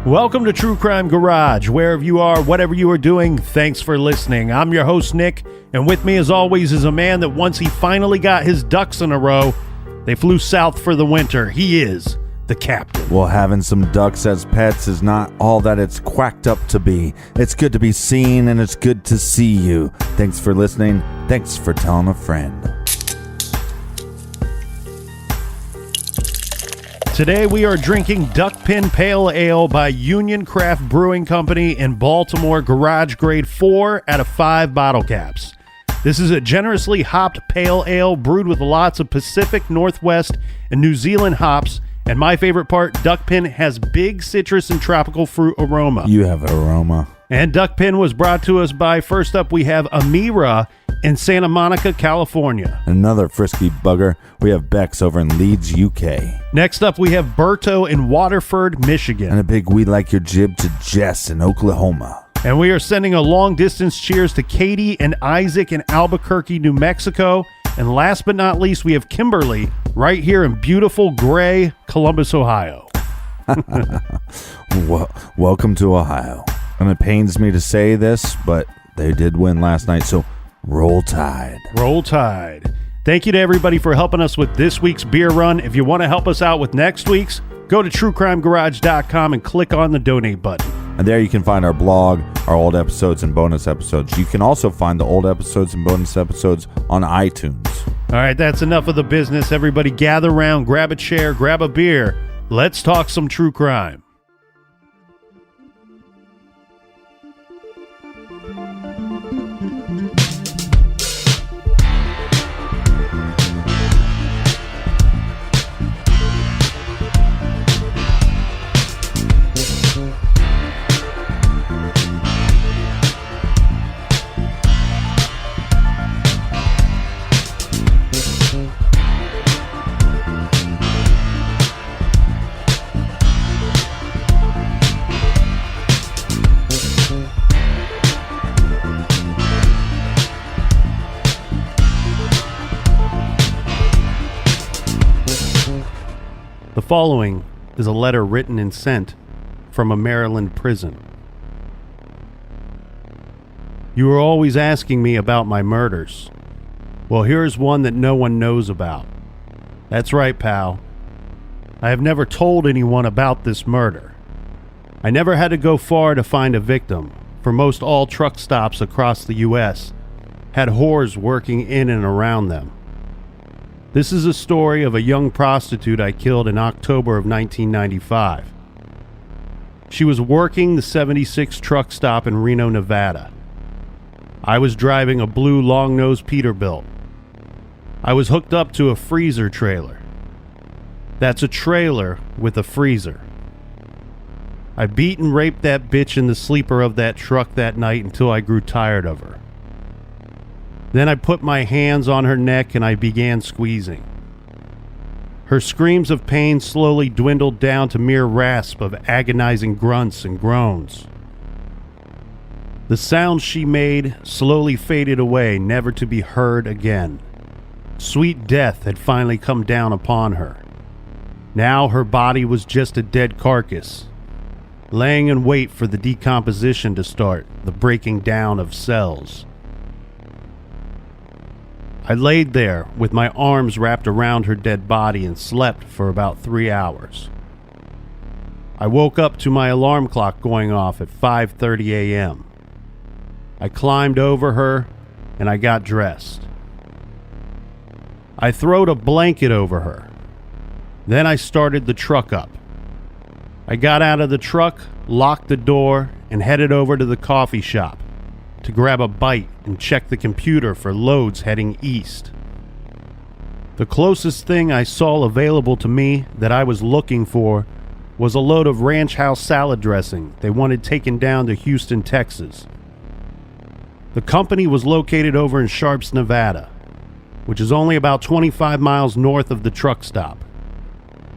Welcome to True Crime Garage. Wherever you are, whatever you are doing, thanks for listening. I'm your host, Nick, and with me as always is a man that once he finally got his ducks in a row, they flew south for the winter. He is the captain. Well, having some ducks as pets is not all that it's quacked up to be. It's good to be seen, and it's good to see you. Thanks for listening. Thanks for telling a friend. Today we are drinking Duckpin Pale Ale by Union Brewing Company in Baltimore, Garage Grade 4 out of 5 bottle caps. This is a generously hopped pale ale brewed with lots of Pacific Northwest and New Zealand hops. And my favorite part, Duckpin has big citrus and tropical fruit aroma. You have aroma. And Duckpin was brought to us by, first up, we have Amira in Santa Monica, California. Another frisky bugger. We have Bex over in Leeds, UK. Next up, we have Berto in Waterford, Michigan. And a big We Like Your Jib to Jess in Oklahoma. And we are sending a long-distance cheers to Katie and Isaac in Albuquerque, New Mexico. And last but not least, we have Kimberly right here in beautiful gray Columbus, Ohio. Welcome to Ohio. And it pains me to say this, but they did win last night, so roll tide. Roll tide. Thank you to everybody for helping us with this week's beer run. If you want to help us out with next week's, go to truecrimegarage.com and click on the donate button. And there you can find our blog, our old episodes, and bonus episodes. You can also find the old episodes and bonus episodes on iTunes. All right, that's enough of the business. Everybody gather around, grab a chair, grab a beer. Let's talk some true crime. The following is a letter written and sent from a Maryland prison. You are always asking me about my murders. Well, here's one that no one knows about. That's right, pal. I have never told anyone about this murder. I never had to go far to find a victim, for most all truck stops across the U.S. had whores working in and around them. This is a story of a young prostitute I killed in October of 1995. She was working the 76 truck stop in Reno, Nevada. I was driving a blue long-nose Peterbilt. I was hooked up to a freezer trailer. That's a trailer with a freezer. I beat and raped that bitch in the sleeper of that truck that night until I grew tired of her. Then I put my hands on her neck and I began squeezing. Her screams of pain slowly dwindled down to mere rasp of agonizing grunts and groans. The sounds she made slowly faded away, never to be heard again. Sweet death had finally come down upon her. Now her body was just a dead carcass, laying in wait for the decomposition to start, the breaking down of cells. I laid there with my arms wrapped around her dead body and slept for about 3 hours. I woke up to my alarm clock going off at 5:30 a.m. I climbed over her and I got dressed. I throwed a blanket over her. Then I started the truck up. I got out of the truck, locked the door, and headed over to the coffee shop to grab a bite and check the computer for loads heading east. The closest thing I saw available to me that I was looking for was a load of ranch house salad dressing they wanted taken down to Houston, Texas. The company was located over in Sharps, Nevada, which is only about 25 miles north of the truck stop.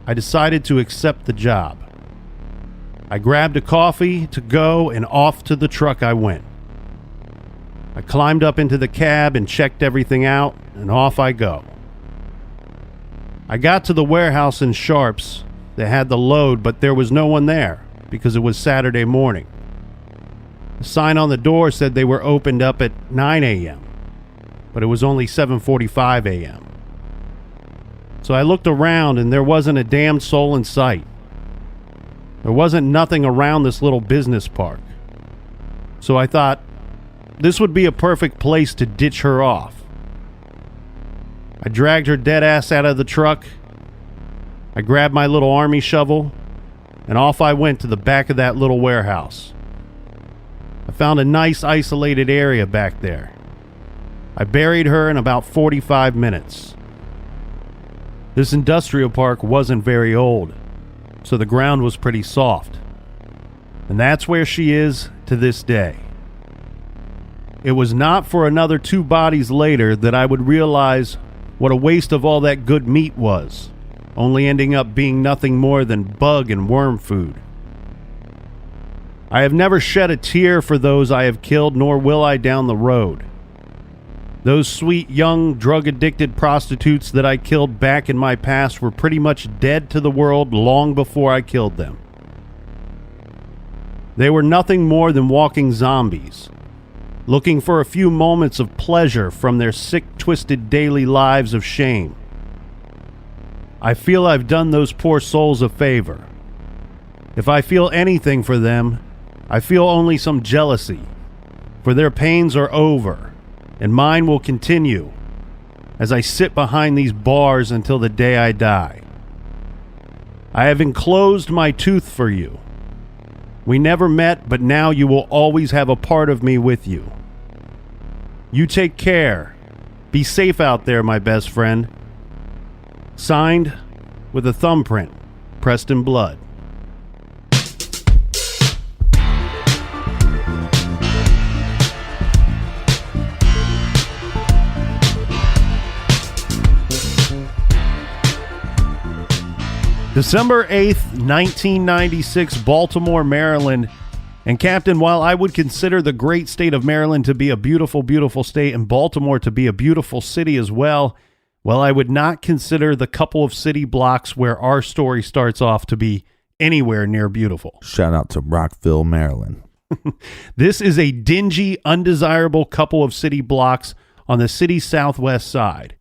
I decided to accept the job. I grabbed a coffee to go and off to the truck I went. I climbed up into the cab and checked everything out, and off I go. I got to the warehouse in Sharps that had the load, but there was no one there. because it was Saturday morning. The sign on the door said they were opened up at 9 a.m., but it was only 7:45 a.m. So I looked around and there wasn't a damn soul in sight. There wasn't nothing around this little business park. So I thought this would be a perfect place to ditch her off. I dragged her dead ass out of the truck. I grabbed my little army shovel, and off I went to the back of that little warehouse. I found a nice isolated area back there. I buried her in about 45 minutes. This industrial park wasn't very old, so the ground was pretty soft. And that's where she is to this day. It was not for another 2 bodies later that I would realize what a waste of all that good meat was, only ending up being nothing more than bug and worm food. I have never shed a tear for those I have killed, nor will I down the road. Those sweet, young, drug-addicted prostitutes that I killed back in my past were pretty much dead to the world long before I killed them. They were nothing more than walking zombies, looking for a few moments of pleasure from their sick, twisted daily lives of shame. I feel I've done those poor souls a favor. If I feel anything for them, I feel only some jealousy, for their pains are over, and mine will continue as I sit behind these bars until the day I die. I have enclosed my tooth for you. We never met, but now you will always have a part of me with you. You take care. Be safe out there, my best friend. Signed with a thumbprint pressed in blood. December 8th, 1996, Baltimore, Maryland. And Captain, while I would consider the great state of Maryland to be a beautiful, beautiful state and Baltimore to be a beautiful city as well, I would not consider the couple of city blocks where our story starts off to be anywhere near beautiful. Shout out to Rockville, Maryland. This is a dingy, undesirable couple of city blocks on the city's southwest side.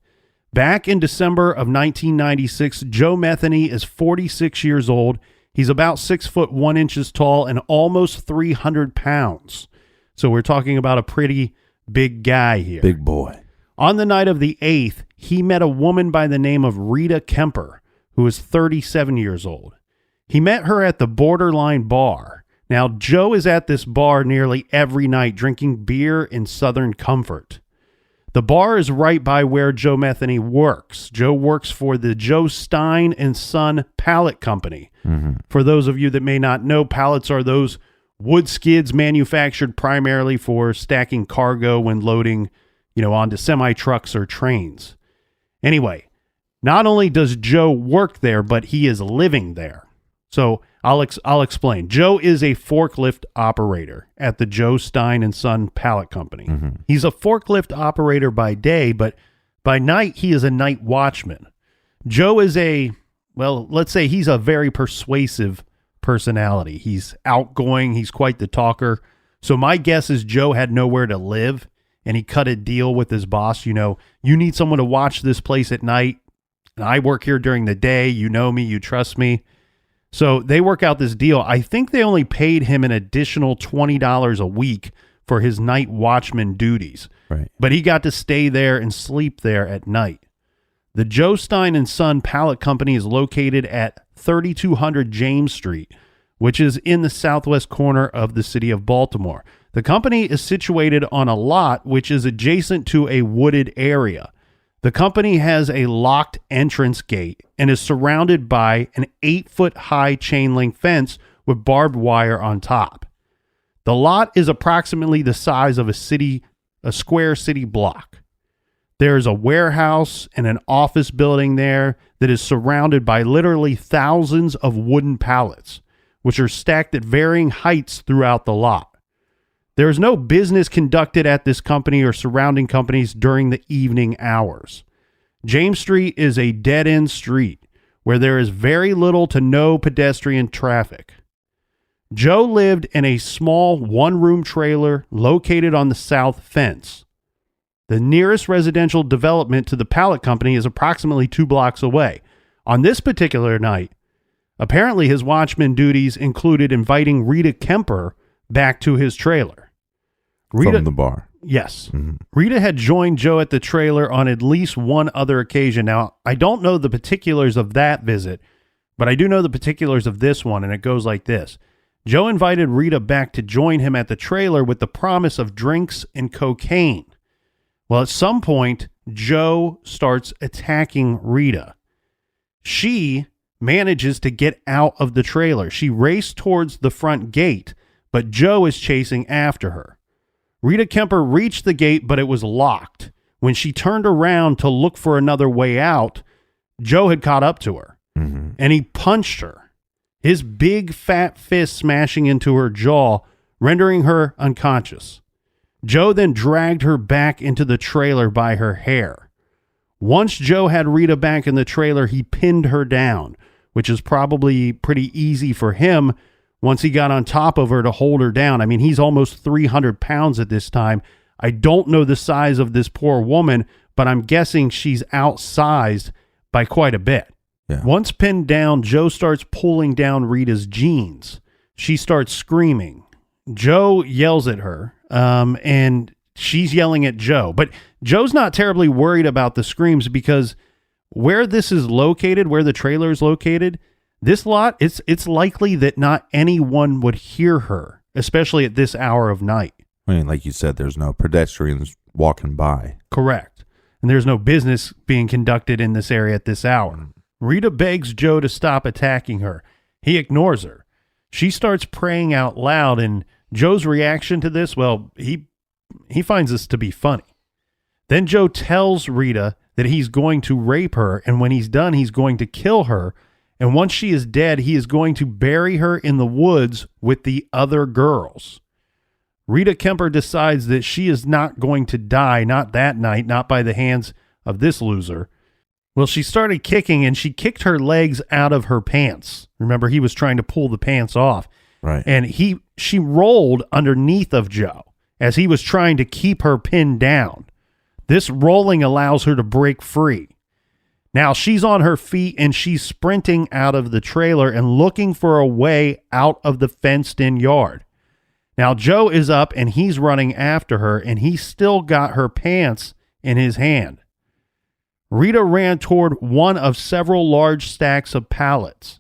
Back in December of 1996, Joe Metheny is 46 years old. He's about 6 foot 1 inches tall and almost 300 pounds. So we're talking about a pretty big guy here. Big boy. On the night of the 8th, he met a woman by the name of Rita Kemper, who is 37 years old. He met her at the Borderline Bar. Now, Joe is at this bar nearly every night drinking beer in Southern comfort. The bar is right by where Joe Metheny works. Joe works for the Joe Stein and Son Pallet Company. Mm-hmm. For those of you that may not know, pallets are those wood skids manufactured primarily for stacking cargo when loading, onto semi-trucks or trains. Anyway, not only does Joe work there, but he is living there. So I'll explain. Joe is a forklift operator at the Joe Stein and Son Pallet Company. Mm-hmm. He's a forklift operator by day, but by night he is a night watchman. Joe is let's say he's a very persuasive personality. He's outgoing. He's quite the talker. So my guess is Joe had nowhere to live and he cut a deal with his boss. You need someone to watch this place at night. And I work here during the day. You know me. You trust me. So they work out this deal. I think they only paid him an additional $20 a week for his night watchman duties. Right. But he got to stay there and sleep there at night. The Joe Stein and Son Pallet Company is located at 3200 James Street, which is in the southwest corner of the city of Baltimore. The company is situated on a lot which is adjacent to a wooded area. The company has a locked entrance gate and is surrounded by an 8-foot-high chain link fence with barbed wire on top. The lot is approximately the size of a square city block. There is a warehouse and an office building there that is surrounded by literally thousands of wooden pallets, which are stacked at varying heights throughout the lot. There is no business conducted at this company or surrounding companies during the evening hours. James Street is a dead-end street where there is very little to no pedestrian traffic. Joe lived in a small one-room trailer located on the south fence. The nearest residential development to the pallet company is approximately 2 blocks away. On this particular night, apparently his watchman duties included inviting Rita Kemper back to his trailer. From the bar. Yes. Mm-hmm. Rita had joined Joe at the trailer on at least one other occasion. Now, I don't know the particulars of that visit, but I do know the particulars of this one, and it goes like this. Joe invited Rita back to join him at the trailer with the promise of drinks and cocaine. Well, at some point, Joe starts attacking Rita. She manages to get out of the trailer. She raced towards the front gate, but Joe is chasing after her. Rita Kemper reached the gate, but it was locked. When she turned around to look for another way out, Joe had caught up to her, and he punched her, his big fat fist smashing into her jaw, rendering her unconscious. Joe then dragged her back into the trailer by her hair. Once Joe had Rita back in the trailer, he pinned her down, which is probably pretty easy for him once he got on top of her to hold her down. I mean, he's almost 300 pounds at this time. I don't know the size of this poor woman, but I'm guessing she's outsized by quite a bit. Yeah. Once pinned down, Joe starts pulling down Rita's jeans. She starts screaming. Joe yells at her, and she's yelling at Joe. But Joe's not terribly worried about the screams because where this is located, where the trailer is located, this lot, it's likely that not anyone would hear her, especially at this hour of night. I mean, like you said, there's no pedestrians walking by. Correct. And there's no business being conducted in this area at this hour. Rita begs Joe to stop attacking her. He ignores her. She starts praying out loud, and Joe's reaction to this, well, he finds this to be funny. Then Joe tells Rita that he's going to rape her, and when he's done, he's going to kill her. And once she is dead, he is going to bury her in the woods with the other girls. Rita Kemper decides that she is not going to die, not that night, not by the hands of this loser. Well, she started kicking, and she kicked her legs out of her pants. Remember, he was trying to pull the pants off. Right. And she rolled underneath of Joe as he was trying to keep her pinned down. This rolling allows her to break free. Now she's on her feet and she's sprinting out of the trailer and looking for a way out of the fenced-in yard. Now Joe is up and he's running after her, and he's still got her pants in his hand. Rita ran toward one of several large stacks of pallets.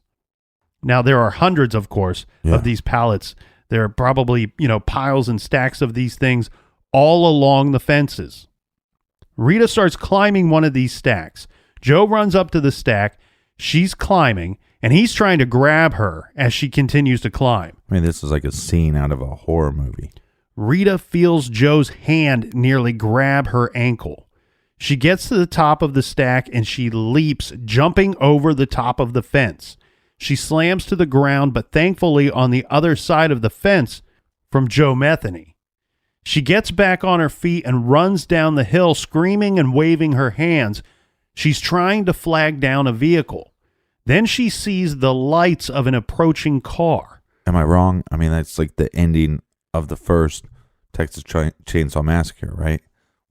Now there are hundreds, of course, of these pallets. There are probably, piles and stacks of these things all along the fences. Rita starts climbing one of these stacks. Joe runs up to the stack. She's climbing, and he's trying to grab her as she continues to climb. I mean, this is like a scene out of a horror movie. Rita feels Joe's hand nearly grab her ankle. She gets to the top of the stack, and she leaps, jumping over the top of the fence. She slams to the ground, but thankfully on the other side of the fence from Joe Metheny. She gets back on her feet and runs down the hill, screaming and waving her hands. She's trying to flag down a vehicle. Then she sees the lights of an approaching car. Am I wrong? I mean, that's like the ending of the first Texas Chainsaw Massacre, right?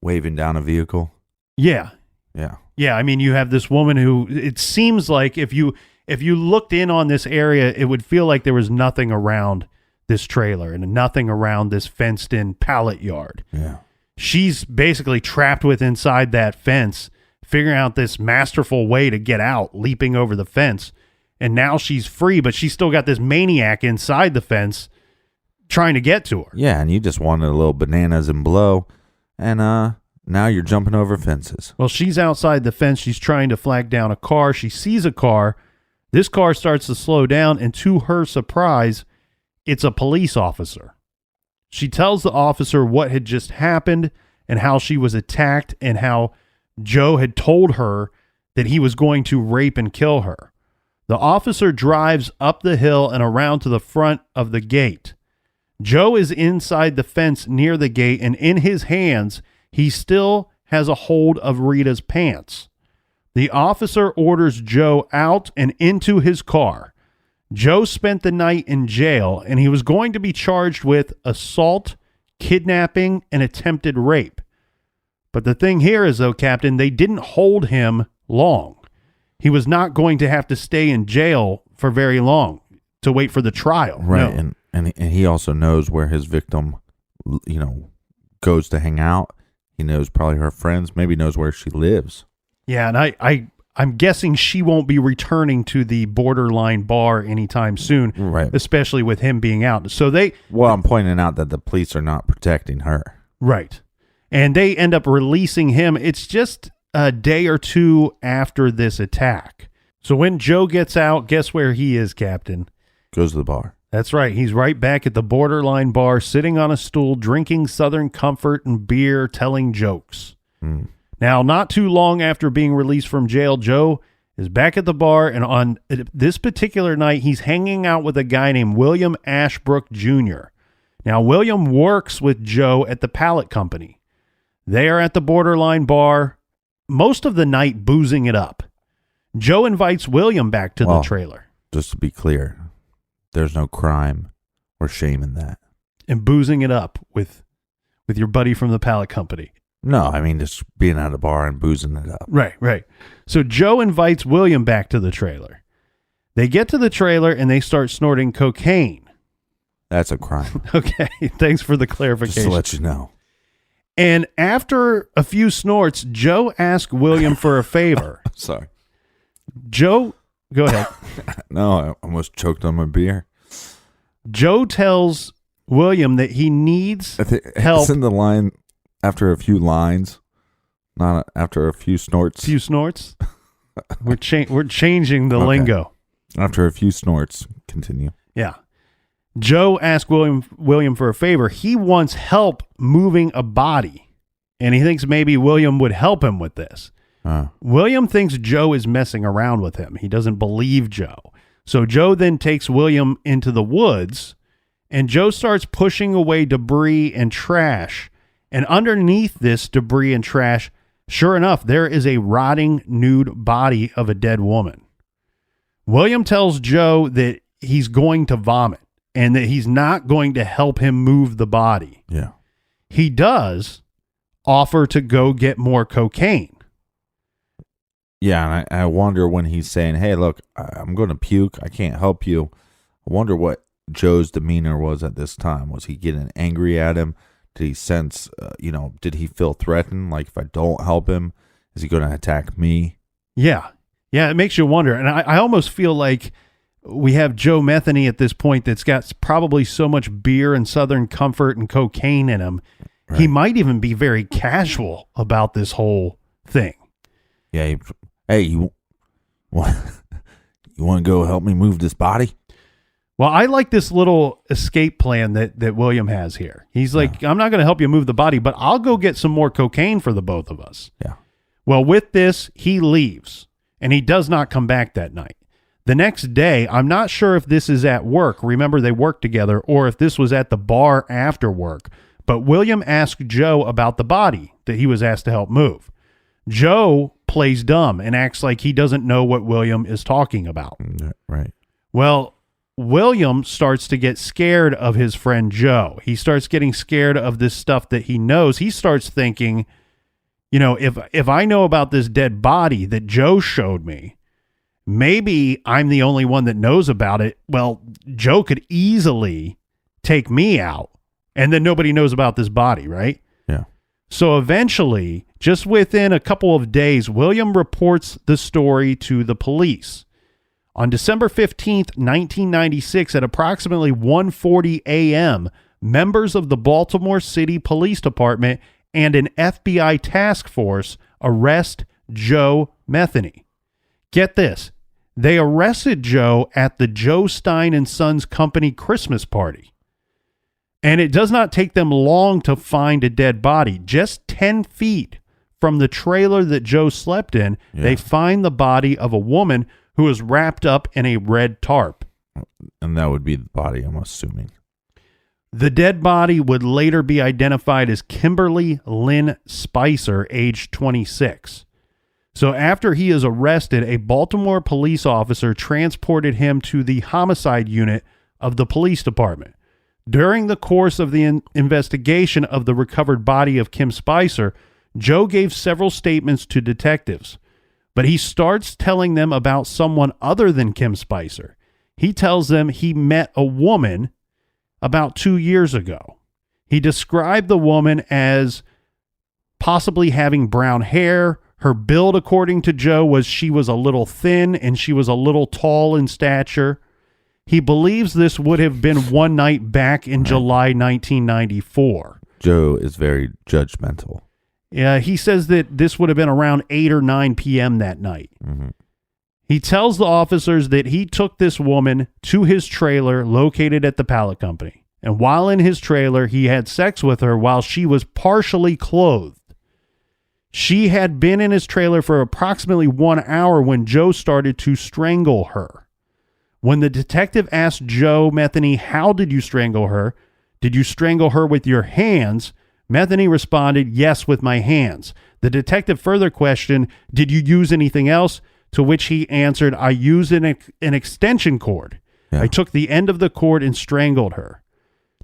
Waving down a vehicle. Yeah. Yeah. Yeah, I mean, you have this woman who, it seems like if you looked in on this area, it would feel like there was nothing around this trailer and nothing around this fenced-in pallet yard. Yeah. She's basically trapped inside that fence, figuring out this masterful way to get out, leaping over the fence. And now she's free, but she's still got this maniac inside the fence trying to get to her. Yeah, and you just wanted a little bananas and blow, and now you're jumping over fences. Well, she's outside the fence. She's trying to flag down a car. She sees a car. This car starts to slow down, and to her surprise, it's a police officer. She tells the officer what had just happened and how she was attacked and how Joe had told her that he was going to rape and kill her. The officer drives up the hill and around to the front of the gate. Joe is inside the fence near the gate, and in his hands, he still has a hold of Rita's pants. The officer orders Joe out and into his car. Joe spent the night in jail, and he was going to be charged with assault, kidnapping, and attempted rape. But the thing here is, though, Captain, they didn't hold him long. He was not going to have to stay in jail for very long to wait for the trial. Right, No. and he also knows where his victim, goes to hang out. He knows probably her friends, maybe knows where she lives. Yeah, and I'm guessing she won't be returning to the Borderline bar anytime soon, Right. especially with him being out. So Well, I'm pointing out that the police are not protecting her. right. And they end up releasing him. It's just a day or two after this attack. So when Joe gets out, guess where he is, Captain? Goes to the bar. That's right. He's right back at the Borderline bar, sitting on a stool, drinking Southern Comfort and beer, telling jokes. Now, not too long after being released from jail, Joe is back at the bar, and on this particular night, he's hanging out with a guy named William Ashbrook Jr. Now, William works with Joe at the pallet company. They are at the Borderline bar, most of the night boozing it up. Joe invites William back to the trailer. Just to be clear, there's no crime or shame in that. And boozing it up with your buddy from the pallet company. No, I mean just being at a bar and boozing it up. Right. So Joe invites William back to the trailer. They get to the trailer and they start snorting cocaine. That's a crime. Okay, thanks for the clarification. Just to let you know. And after a few snorts, Joe asked William for a favor. Sorry. Joe, go ahead. No, I almost choked on my beer. Joe tells William that he needs help. It's in the line after a few lines, not after a few snorts. Few snorts? We're changing the lingo. After a few snorts, continue. Yeah. Joe asked William for a favor. He wants help moving a body, and he thinks maybe William would help him with this. William thinks Joe is messing around with him. He doesn't believe Joe. So Joe then takes William into the woods, and Joe starts pushing away debris and trash. And underneath this debris and trash, sure enough, there is a rotting nude body of a dead woman. William tells Joe that he's going to vomit and that he's not going to help him move the body. Yeah. He does offer to go get more cocaine. Yeah, and I wonder when he's saying, hey, look, I'm going to puke. I can't help you. I wonder what Joe's demeanor was at this time. Was he getting angry at him? Did he sense, did he feel threatened? Like, if I don't help him, is he going to attack me? Yeah. Yeah, it makes you wonder. And I almost feel like we have Joe Metheny at this point that's got probably so much beer and Southern Comfort and cocaine in him. Right. He might even be very casual about this whole thing. Yeah. Hey, you want to go help me move this body? Well, I like this little escape plan that William has here. He's like, I'm not going to help you move the body, but I'll go get some more cocaine for the both of us. Yeah. Well, with this, he leaves, and he does not come back that night. The next day, I'm not sure if this is at work. Remember, they worked together, or if this was at the bar after work. But William asked Joe about the body that he was asked to help move. Joe plays dumb and acts like he doesn't know what William is talking about. Right. Well, William starts to get scared of his friend Joe. He starts getting scared of this stuff that he knows. He starts thinking, if I know about this dead body that Joe showed me, maybe I'm the only one that knows about it. Well, Joe could easily take me out, and then nobody knows about this body, right? Yeah. So eventually, just within a couple of days, William reports the story to the police. On December 15th, 1996, at approximately 1:40 a.m., members of the Baltimore City Police Department and an FBI task force arrest Joe Metheny. Get this. They arrested Joe at the Joe Stein & Sons Company Christmas party. And it does not take them long to find a dead body. Just 10 feet from the trailer that Joe slept in, they find the body of a woman who is wrapped up in a red tarp. And that would be the body, I'm assuming. The dead body would later be identified as Kimberly Lynn Spicer, age 26. So after he is arrested, a Baltimore police officer transported him to the homicide unit of the police department. During the course of the investigation of the recovered body of Kim Spicer, Joe gave several statements to detectives, but he starts telling them about someone other than Kim Spicer. He tells them he met a woman about 2 years ago. He described the woman as possibly having brown hair. Her build, according to Joe, was she was a little thin and she was a little tall in stature. He believes this would have been one night back in July 1994. Joe is very judgmental. Yeah, he says that this would have been around 8 or 9 p.m. that night. Mm-hmm. He tells the officers that he took this woman to his trailer located at the pallet company. And while in his trailer, he had sex with her while she was partially clothed. She had been in his trailer for approximately 1 hour when Joe started to strangle her. When the detective asked Joe Metheny, "How did you strangle her? Did you strangle her with your hands?" Metheny responded, "Yes, with my hands." The detective further questioned, "Did you use anything else?" To which he answered, "I used an extension cord. Yeah. I took the end of the cord and strangled her."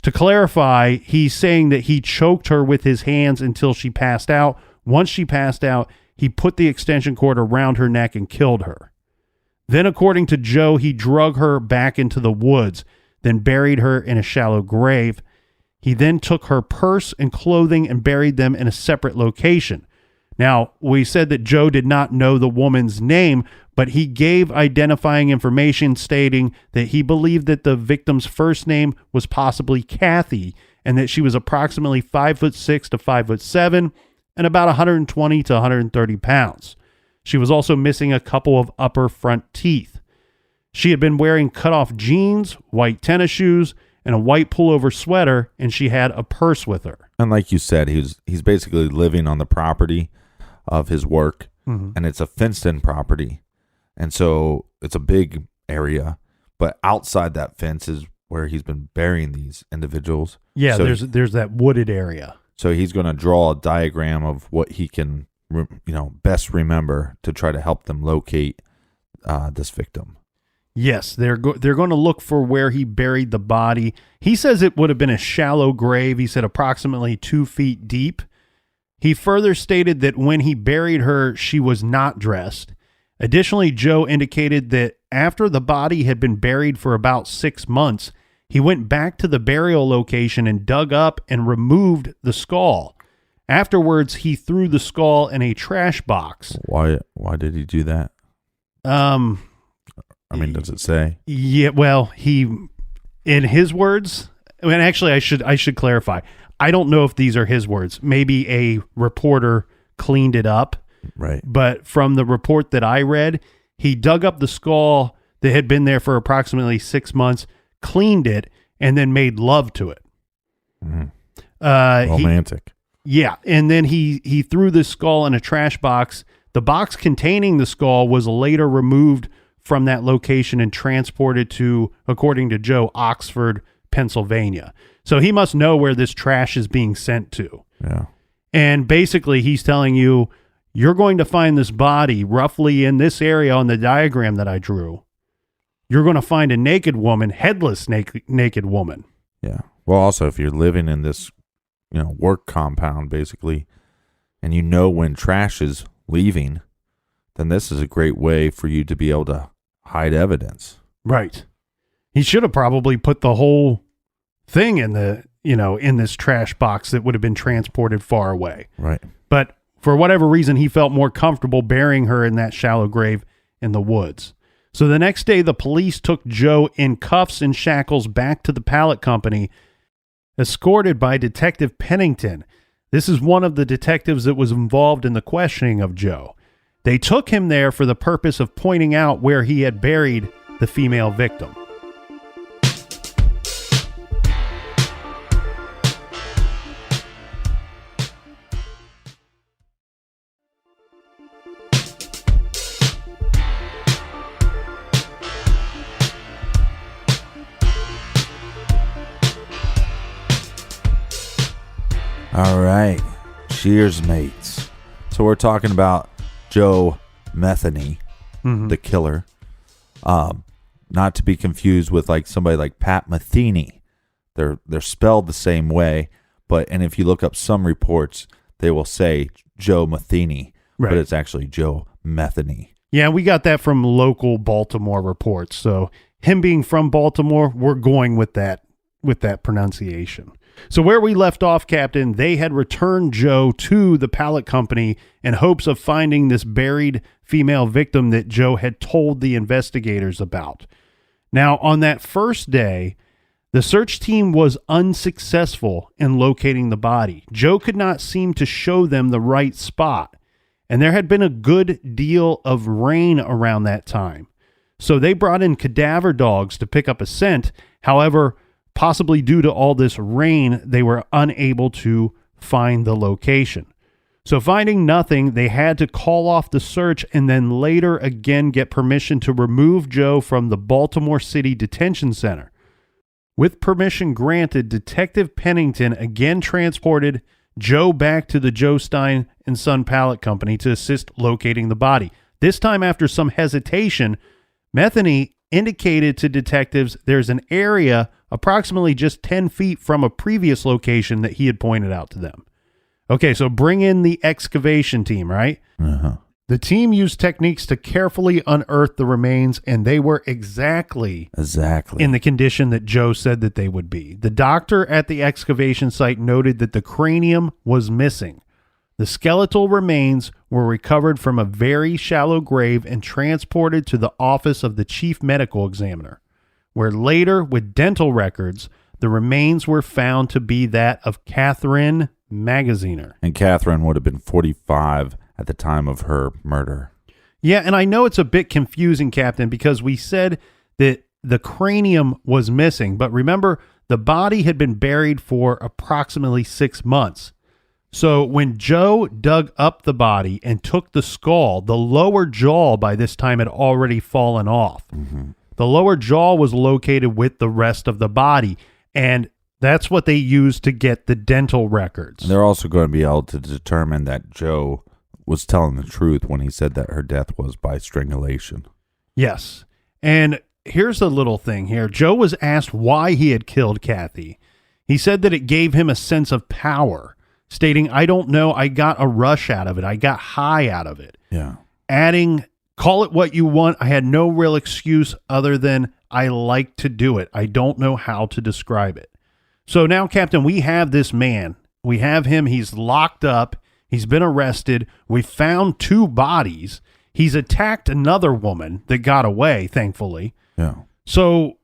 To clarify, he's saying that he choked her with his hands until she passed out. Once she passed out, he put the extension cord around her neck and killed her. Then, according to Joe, he drug her back into the woods, then buried her in a shallow grave. He then took her purse and clothing and buried them in a separate location. Now, we said that Joe did not know the woman's name, but he gave identifying information stating that he believed that the victim's first name was possibly Kathy and that she was approximately 5'6" to 5'7" and about 120 to 130 pounds. She was also missing a couple of upper front teeth. She had been wearing cut-off jeans, white tennis shoes, and a white pullover sweater, and she had a purse with her. And like you said, he's basically living on the property of his work, and it's a fenced-in property. And so it's a big area, but outside that fence is where he's been burying these individuals. Yeah, so there's that wooded area. So he's going to draw a diagram of what he can, best remember to try to help them locate this victim. Yes, they're going to look for where he buried the body. He says it would have been a shallow grave. He said approximately 2 feet deep. He further stated that when he buried her, she was not dressed. Additionally, Joe indicated that after the body had been buried for about 6 months, he went back to the burial location and dug up and removed the skull. Afterwards, he threw the skull in a trash box. Why did he do that? Does it say? Yeah, well, in his words, and actually I should clarify. I don't know if these are his words. Maybe a reporter cleaned it up. Right. But from the report that I read, he dug up the skull that had been there for approximately 6 months, cleaned it, and then made love to it. Mm. Romantic. And then he threw the skull in a trash box. The box containing the skull was later removed from that location and transported to, according to Joe, Oxford, Pennsylvania. So he must know where this trash is being sent to. Yeah. And basically he's telling you, you're going to find this body roughly in this area on the diagram that I drew. You're going to find a naked woman, headless naked woman. Yeah. Well, also, if you're living in this, work compound, basically, and when trash is leaving, then this is a great way for you to be able to hide evidence. Right. He should have probably put the whole thing in in this trash box that would have been transported far away. Right. But for whatever reason, he felt more comfortable burying her in that shallow grave in the woods. So the next day, the police took Joe in cuffs and shackles back to the pallet company, escorted by Detective Pennington. This is one of the detectives that was involved in the questioning of Joe. They took him there for the purpose of pointing out where he had buried the female victim. All right. Cheers, mates. So we're talking about Joe Metheny, the killer. Not to be confused with like somebody like Pat Metheny. They're spelled the same way, and if you look up some reports, they will say Joe Metheny, but it's actually Joe Metheny. Yeah, we got that from local Baltimore reports. So him being from Baltimore, we're going with that pronunciation. So where we left off, Captain, they had returned Joe to the pallet company in hopes of finding this buried female victim that Joe had told the investigators about. Now, on that first day, the search team was unsuccessful in locating the body. Joe could not seem to show them the right spot, and there had been a good deal of rain around that time. So they brought in cadaver dogs to pick up a scent. However, possibly due to all this rain, they were unable to find the location. So finding nothing, they had to call off the search and then later again get permission to remove Joe from the Baltimore City Detention Center. With permission granted, Detective Pennington again transported Joe back to the Joe Stein and Son Pallet Company to assist locating the body. This time, after some hesitation, Metheny indicated to detectives there's an area approximately just 10 feet from a previous location that he had pointed out to them. Okay, so bring in the excavation team, right? Uh-huh. The team used techniques to carefully unearth the remains, and they were exactly in the condition that Joe said that they would be. The doctor at the excavation site noted that the cranium was missing. The skeletal remains were recovered from a very shallow grave and transported to the office of the chief medical examiner, where later, with dental records, the remains were found to be that of Catherine Magaziner. And Catherine would have been 45 at the time of her murder. Yeah, and I know it's a bit confusing, Captain, because we said that the cranium was missing, but remember, the body had been buried for approximately 6 months. So when Joe dug up the body and took the skull, the lower jaw by this time had already fallen off. Mm-hmm. The lower jaw was located with the rest of the body, and that's what they used to get the dental records. And they're also going to be able to determine that Joe was telling the truth when he said that her death was by strangulation. Yes. And here's a little thing here. Joe was asked why he had killed Kathy. He said that it gave him a sense of power, stating, "I don't know, I got a rush out of it. I got high out of it." Yeah. Adding, "Call it what you want. I had no real excuse other than I like to do it. I don't know how to describe it." So now, Captain, we have this man. We have him. He's locked up. He's been arrested. We found 2 bodies. He's attacked another woman that got away, thankfully. Yeah. So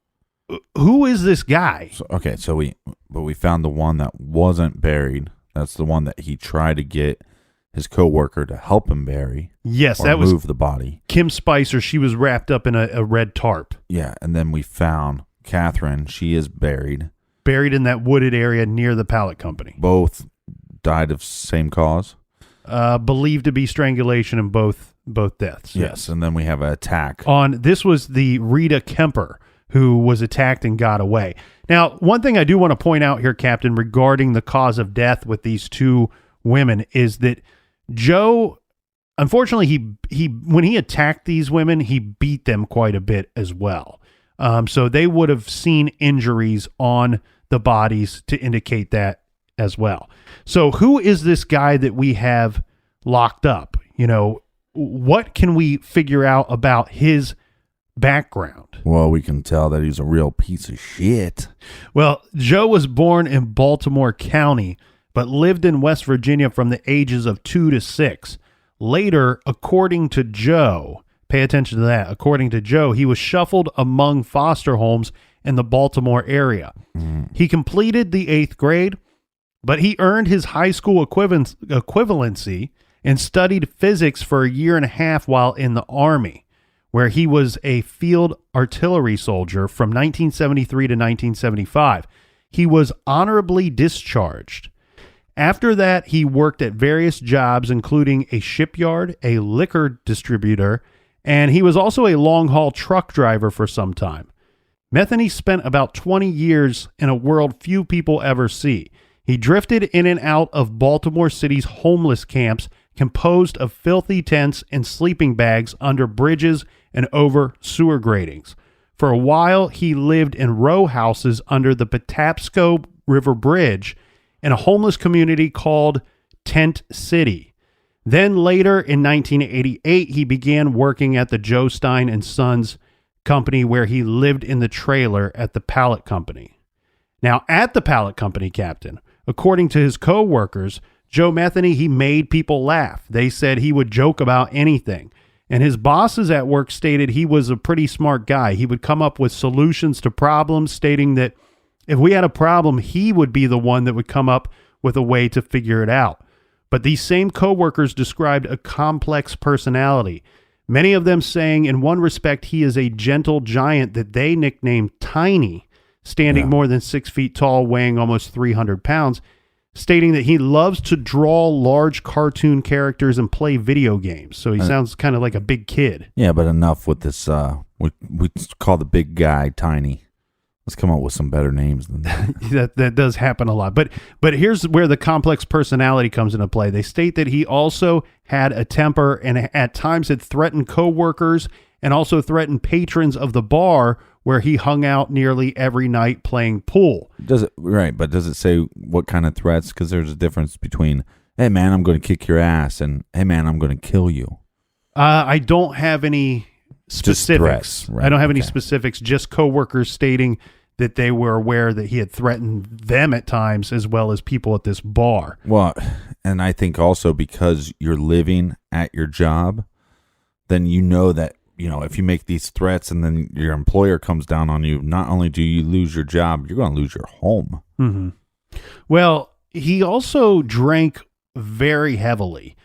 who is this guy? So we found the one that wasn't buried. That's the one that he tried to get his coworker to help him bury. Yes, or that was move the body. Kim Spicer. She was wrapped up in a red tarp. Yeah, and then we found Catherine. She is buried in that wooded area near the pallet company. Both died of same cause. Believed to be strangulation in both deaths. Yes, and then we have an attack. This was the Rita Kemper who was attacked and got away. Now, one thing I do want to point out here, Captain, regarding the cause of death with these 2 women is that Joe, unfortunately, he when he attacked these women, he beat them quite a bit as well. So they would have seen injuries on the bodies to indicate that as well. So who is this guy that we have locked up? You know, what can we figure out about his background? Well, we can tell that he's a real piece of shit. Well, Joe was born in Baltimore County, but lived in West Virginia from the ages of 2 to 6. Later, according to Joe, pay attention to that. According to Joe, he was shuffled among foster homes in the Baltimore area. He completed the 8th grade, but he earned his high school equivalency and studied physics for a year and a half while in the Army, where he was a field artillery soldier from 1973 to 1975. He was honorably discharged. After that, he worked at various jobs, including a shipyard, a liquor distributor, and he was also a long-haul truck driver for some time. Metheny spent about 20 years in a world few people ever see. He drifted in and out of Baltimore City's homeless camps, composed of filthy tents and sleeping bags under bridges and over sewer gratings. For a while, he lived in row houses under the Patapsco River Bridge in a homeless community called Tent City. Then later in 1988, he began working at the Joe Stein and Sons company, where he lived in the trailer at the pallet company. Now, at the pallet company, Captain, according to his co-workers, Joe Metheny, he made people laugh. They said he would joke about anything. And his bosses at work stated he was a pretty smart guy. He would come up with solutions to problems, stating that if we had a problem, he would be the one that would come up with a way to figure it out. But these same co-workers described a complex personality, many of them saying in one respect he is a gentle giant that they nicknamed Tiny, standing more than 6 feet tall, weighing almost 300 pounds, stating that he loves to draw large cartoon characters and play video games. So he sounds kind of like a big kid. Yeah, but enough with this. We call the big guy Tiny. Let's come up with some better names than that. that does happen a lot. But here's where the complex personality comes into play. They state that he also had a temper and at times had threatened coworkers and also threatened patrons of the bar where he hung out nearly every night playing pool. Does it say what kind of threats? Because there's a difference between, hey man, I'm going to kick your ass, and hey man, I'm going to kill you. I don't have any specifics. Right, I don't have any specifics, just coworkers stating that they were aware that he had threatened them at times as well as people at this bar. Well, and I think also because you're living at your job, then you know that, if you make these threats and then your employer comes down on you, not only do you lose your job, you're going to lose your home. Mm-hmm. Well, he also drank very heavily.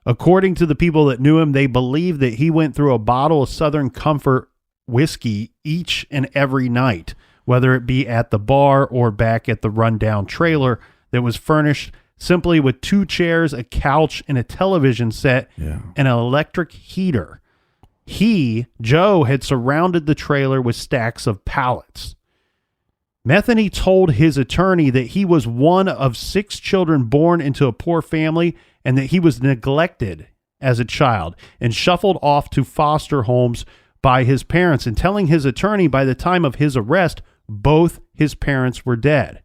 According to the people that knew him, they believe that he went through a bottle of Southern Comfort whiskey each and every night, whether it be at the bar or back at the rundown trailer that was furnished simply with 2 chairs, a couch, and a television set, and an electric heater. Joe, had surrounded the trailer with stacks of pallets. Metheny told his attorney that he was one of 6 children born into a poor family and that he was neglected as a child and shuffled off to foster homes by his parents, and telling his attorney by the time of his arrest, both his parents were dead.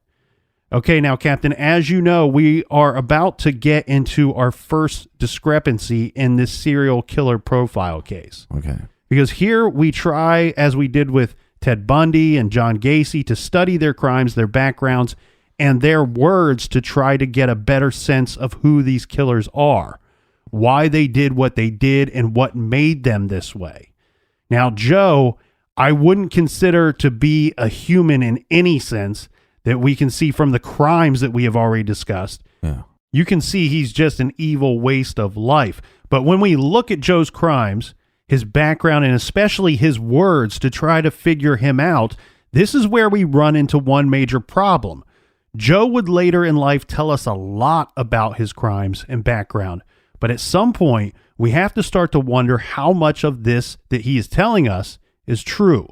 Okay, now, Captain, as you know, we are about to get into our first discrepancy in this serial killer profile case. Okay. Because here we try, as we did with Ted Bundy and John Gacy, to study their crimes, their backgrounds, and their words to try to get a better sense of who these killers are, why they did what they did, and what made them this way. Now, Joe, I wouldn't consider to be a human in any sense that we can see from the crimes that we have already discussed. Yeah. You can see he's just an evil waste of life. But when we look at Joe's crimes, his background, and especially his words to try to figure him out, this is where we run into one major problem. Joe would later in life tell us a lot about his crimes and background, but at some point, we have to start to wonder how much of this that he is telling us is true.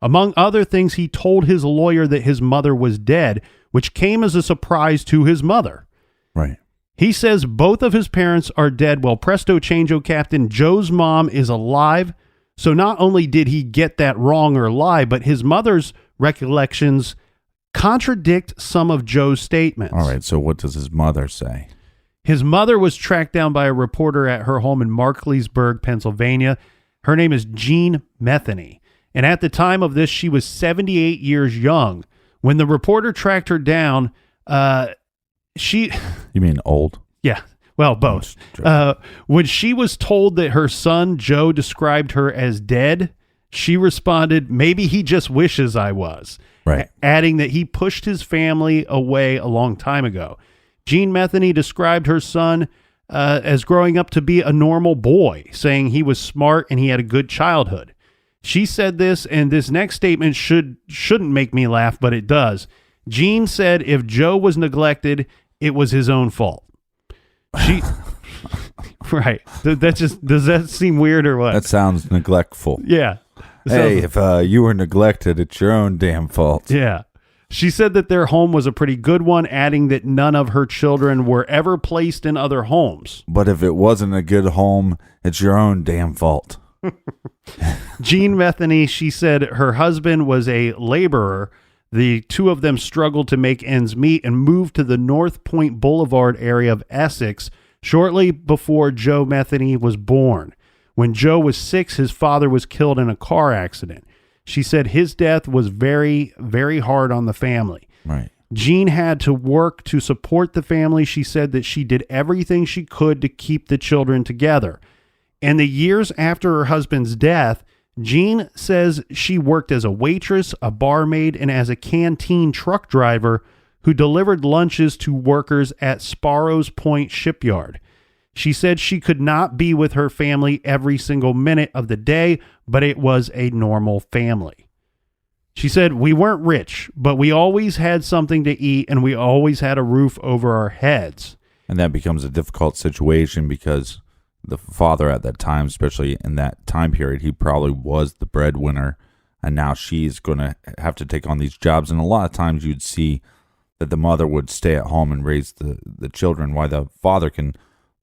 Among other things, he told his lawyer that his mother was dead, which came as a surprise to his mother. Right. He says both of his parents are dead. Well, presto chango, Captain, Joe's mom is alive. So not only did he get that wrong or lie, but his mother's recollections contradict some of Joe's statements. All right, so what does his mother say? His mother was tracked down by a reporter at her home in Markleysburg, Pennsylvania. Her name is Jean Metheny. And at the time of this, she was 78 years young. When the reporter tracked her down, she... You mean old? Yeah, well, both. When she was told that her son, Joe, described her as dead, she responded, "Maybe he just wishes I was." Right. Adding that he pushed his family away a long time ago. Jean Metheny described her son as growing up to be a normal boy, saying he was smart and he had a good childhood. She said this, and this next statement shouldn't make me laugh, but it does. Jean said if Joe was neglected, it was his own fault. She, right. Does that seem weird or what? That sounds neglectful. Yeah. Hey, if you were neglected, it's your own damn fault. Yeah. She said that their home was a pretty good one, adding that none of her children were ever placed in other homes. But if it wasn't a good home, it's your own damn fault. Jean Metheny, she said her husband was a laborer. The two of them struggled to make ends meet and moved to the North Point Boulevard area of Essex shortly before Joe Metheny was born. When Joe was 6, his father was killed in a car accident. She said his death was very, very hard on the family. Right. Jean had to work to support the family. She said that she did everything she could to keep the children together. In the years after her husband's death, Jean says she worked as a waitress, a barmaid, and as a canteen truck driver who delivered lunches to workers at Sparrows Point Shipyard. She said she could not be with her family every single minute of the day, but it was a normal family. She said, we weren't rich, but we always had something to eat and we always had a roof over our heads. And that becomes a difficult situation because the father at that time, especially in that time period, he probably was the breadwinner. And now she's going to have to take on these jobs. And a lot of times you'd see that the mother would stay at home and raise the children while the father can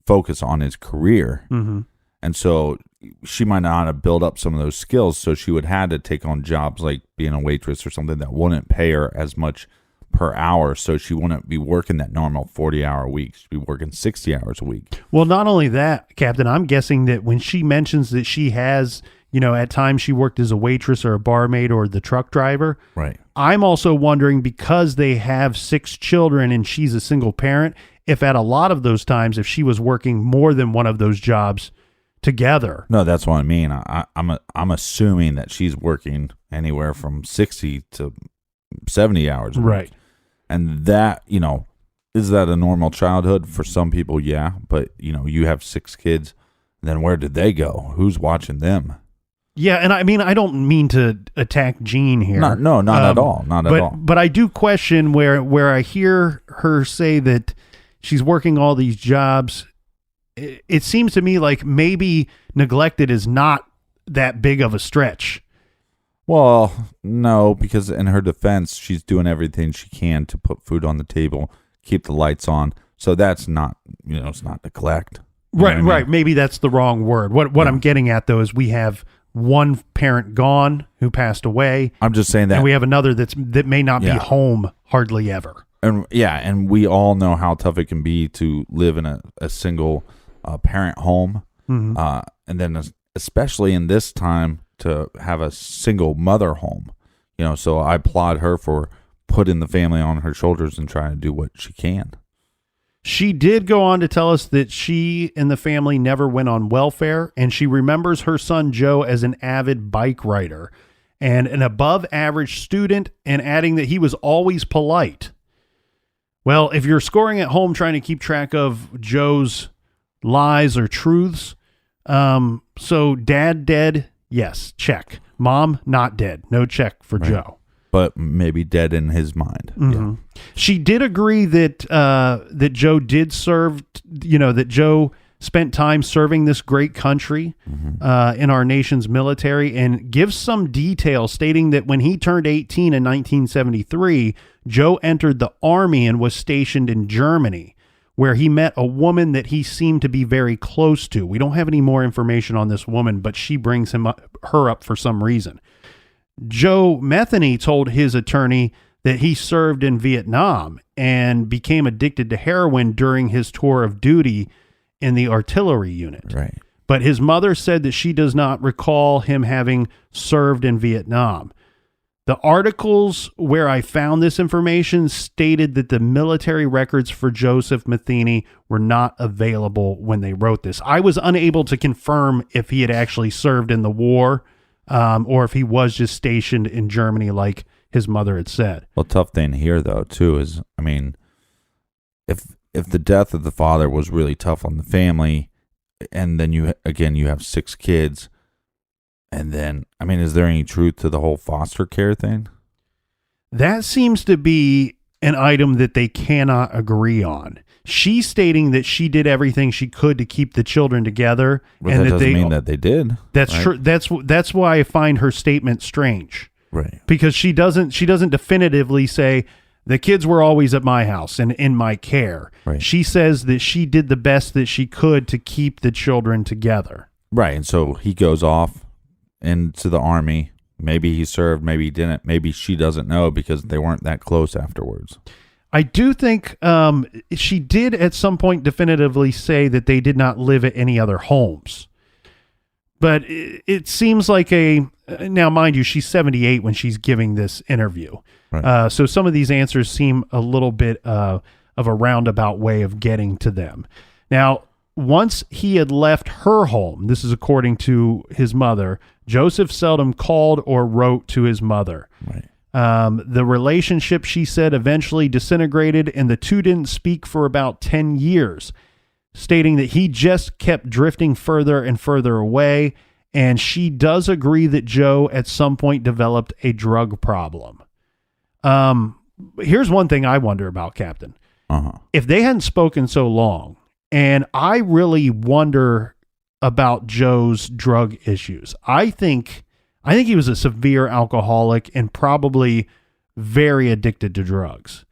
focus on his career. Mm-hmm. And so she might not have built up some of those skills, so she would have to take on jobs like being a waitress or something that wouldn't pay her as much per hour, so she wouldn't be working that normal 40-hour week. She'd be working 60 hours a week. Well, not only that, Captain, I'm guessing that when she mentions that she has, at times she worked as a waitress or a barmaid or the truck driver. Right. I'm also wondering, because they have 6 children and she's a single parent, if at a lot of those times, if she was working more than one of those jobs together. No, that's what I mean. I'm assuming that she's working anywhere from 60 to 70 hours a week. Right. And that, is that a normal childhood? For some people, yeah. But, you have 6 kids, then where did they go? Who's watching them? Yeah, and I mean, I don't mean to attack Jean here. Not at all. Not at all. But I do question where I hear her say that she's working all these jobs. It seems to me like maybe neglected is not that big of a stretch. Well, no, because in her defense, she's doing everything she can to put food on the table, keep the lights on. So that's not, it's not neglect. Right, right. Maybe that's the wrong word. What I'm getting at, though, is we have one parent gone who passed away. I'm just saying that. And we have another that may not be home hardly ever. And we all know how tough it can be to live in a single parent home. Mm-hmm. And then especially in this time to have a single mother home, so I applaud her for putting the family on her shoulders and trying to do what she can. She did go on to tell us that she and the family never went on welfare, and she remembers her son Joe as an avid bike rider and an above average student, and adding that he was always polite. Well, if you're scoring at home trying to keep track of Joe's lies or truths, so dad dead, yes, check. Mom not dead, no check for right. Joe. But maybe dead in his mind. Mm-hmm. Yeah. She did agree that that Joe did serve, that Joe spent time serving this great country in our nation's military, and gives some detail stating that when he turned 18 in 1973, Joe entered the Army and was stationed in Germany, where he met a woman that he seemed to be very close to. We don't have any more information on this woman, but she brings her up for some reason. Joe Metheny told his attorney that he served in Vietnam and became addicted to heroin during his tour of duty in the artillery unit. Right. But his mother said that she does not recall him having served in Vietnam. The articles where I found this information stated that the military records for Joseph Metheny were not available when they wrote this. I was unable to confirm if he had actually served in the war, or if he was just stationed in Germany like his mother had said. Well, tough thing here, though, too, is, if the death of the father was really tough on the family, and then you have 6 kids, and then, is there any truth to the whole foster care thing? That seems to be an item that they cannot agree on. She's stating that she did everything she could to keep the children together, But and that doesn't mean that they did. That's right? true. That's why I find her statement strange. Right. Because she doesn't definitively say the kids were always at my house and in my care. Right. She says that she did the best that she could to keep the children together. Right. And so he goes off into the Army. Maybe he served, maybe he didn't. Maybe she doesn't know because they weren't that close afterwards. I do think she did at some point definitively say that they did not live at any other homes. But it seems like now, mind you, she's 78 when she's giving this interview. Right. So some of these answers seem a little bit of a roundabout way of getting to them. Now, once he had left her home, this is according to his mother, Joseph seldom called or wrote to his mother. Right. The relationship, she said, eventually disintegrated, and the two didn't speak for about 10 years, stating that he just kept drifting further and further away, and she does agree that Joe at some point developed a drug problem. Here's one thing I wonder about, Captain. If they hadn't spoken so long, and I really wonder about Joe's drug issues. I think he was a severe alcoholic and probably very addicted to drugs.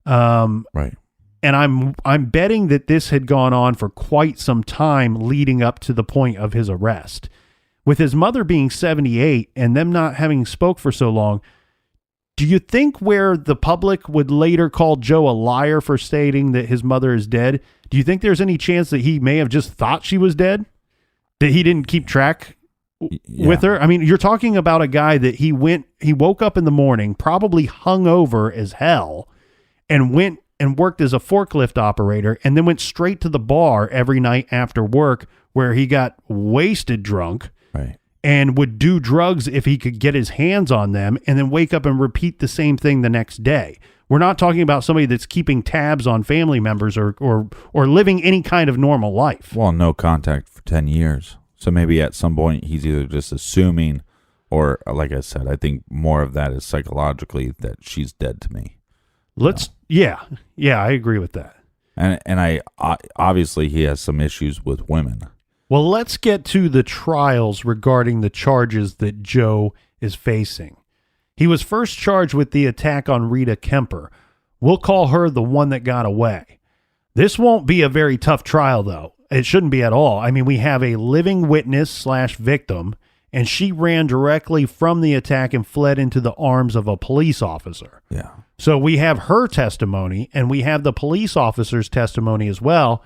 Right. And I'm betting that this had gone on for quite some time leading up to the point of his arrest. With his mother being 78 and them not having spoke for so long, do you think where the public would later call Joe a liar for stating that his mother is dead, do you think there's any chance that he may have just thought she was dead? That he didn't keep track with her? I mean, you're talking about a guy that he woke up in the morning, probably hungover as hell, and went and worked as a forklift operator, and then went straight to the bar every night after work where he got wasted drunk. Right. And would do drugs if he could get his hands on them, and then wake up and repeat the same thing the next day. We're not talking about somebody that's keeping tabs on family members or living any kind of normal life. Well, no contact for 10 years. So maybe at some point he's either just assuming, or like I said, I think more of that is psychologically that she's dead to me. Yeah, I agree with that. And I obviously he has some issues with women. Well, let's get to the trials regarding the charges that Joe is facing. He was first charged with the attack on Rita Kemper. We'll call her the one that got away. This won't be a very tough trial, though. It shouldn't be at all. I mean, we have a living witness / victim, and she ran directly from the attack and fled into the arms of a police officer. Yeah. So we have her testimony, and we have the police officer's testimony as well,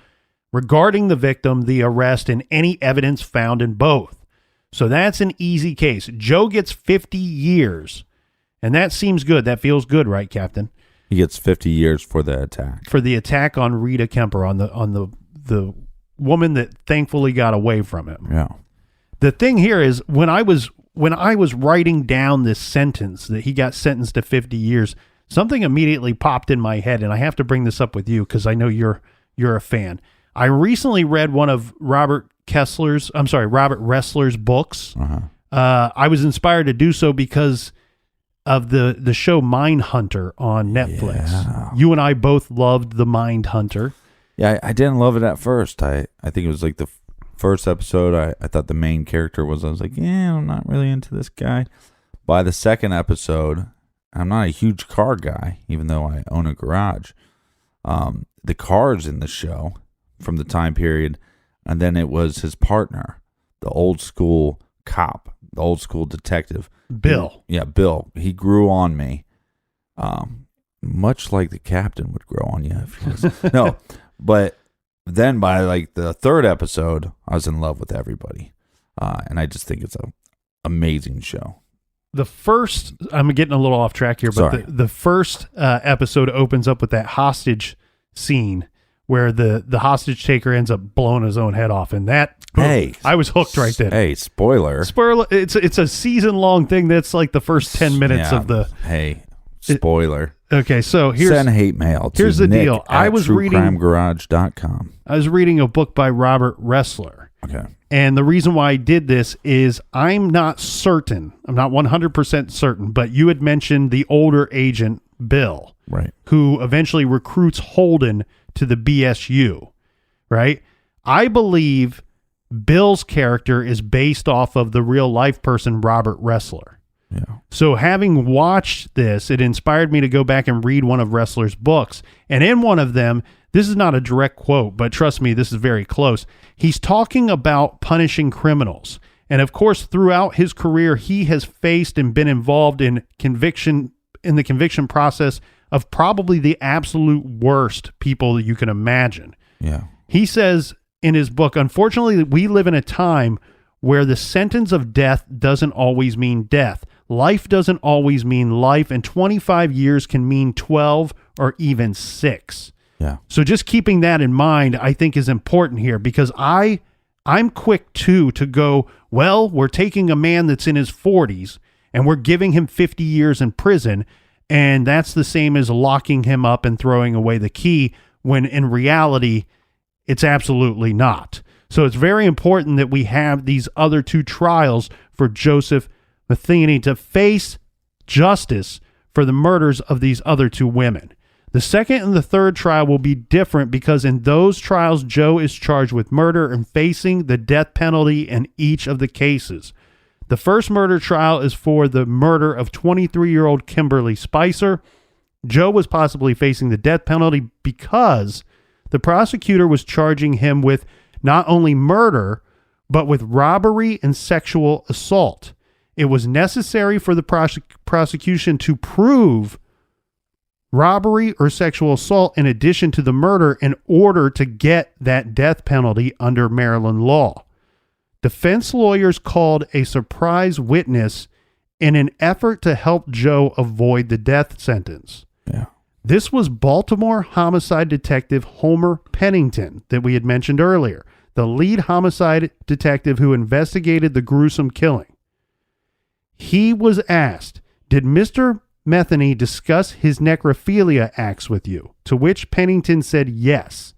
regarding the victim, the arrest, and any evidence found in both. So that's an easy case. Joe gets 50 years, and that seems good. That feels good, right, Captain? He gets 50 years for the attack. For the attack on Rita Kemper, on the woman that thankfully got away from him. Yeah. The thing here is when I was writing down this sentence that he got sentenced to 50 years, something immediately popped in my head, and I have to bring this up with you because I know you're a fan. I recently read one of Robert Ressler's books. I was inspired to do so because of the show Mindhunter on Netflix. Yeah. You and I both loved the Mindhunter. Yeah, I didn't love it at first. I think it was like the first episode. I thought the main character I was like, yeah, I'm not really into this guy. By the second episode, I'm not a huge car guy, even though I own a garage. The cars in the show from the time period, and then it was his partner, the old school cop, the old school detective, Bill. Bill. He grew on me, much like the captain would grow on you. No, but then by like the third episode, I was in love with everybody, and I just think it's an amazing show. The first, I'm getting a little off track here, but the first episode opens up with that hostage scene where the hostage taker ends up blowing his own head off, and that I was hooked right then. Hey, spoiler! It's a season long thing. That's like the first 10 minutes of the. Spoiler. Okay, so send hate mail. Here's the deal. I was reading truecrimegarage.com. I was reading a book by Robert Ressler. Okay. And the reason why I did this is I'm not certain. I'm not 100% certain, but you had mentioned the older agent, Bill. Right. Who eventually recruits Holden to the BSU, right? I believe Bill's character is based off of the real life person, Robert Ressler. Yeah. So having watched this, it inspired me to go back and read one of Wrestler's books. And in one of them, this is not a direct quote, but trust me, this is very close. He's talking about punishing criminals. And of course, throughout his career, he has faced and been involved in the conviction process of probably the absolute worst people that you can imagine. Yeah. He says in his book, unfortunately, we live in a time where the sentence of death doesn't always mean death. Life doesn't always mean life, and 25 years can mean 12 or even 6. Yeah. So just keeping that in mind, I think is important here, because I'm quick to go, well, we're taking a man that's in his 40s and we're giving him 50 years in prison, and that's the same as locking him up and throwing away the key, when in reality, it's absolutely not. So it's very important that we have these other 2 trials for Joseph Metheny to face justice for the murders of these other 2 women. The second and the third trial will be different because in those trials, Joe is charged with murder and facing the death penalty in each of the cases. The first murder trial is for the murder of 23-year-old Kimberly Spicer. Joe was possibly facing the death penalty because the prosecutor was charging him with not only murder, but with robbery and sexual assault. It was necessary for the prosecution to prove robbery or sexual assault in addition to the murder in order to get that death penalty under Maryland law. Defense lawyers called a surprise witness in an effort to help Joe avoid the death sentence. Yeah. This was Baltimore homicide detective Homer Pennington that we had mentioned earlier, the lead homicide detective who investigated the gruesome killing. He was asked, did Mr. Metheny discuss his necrophilia acts with you? To which Pennington said yes.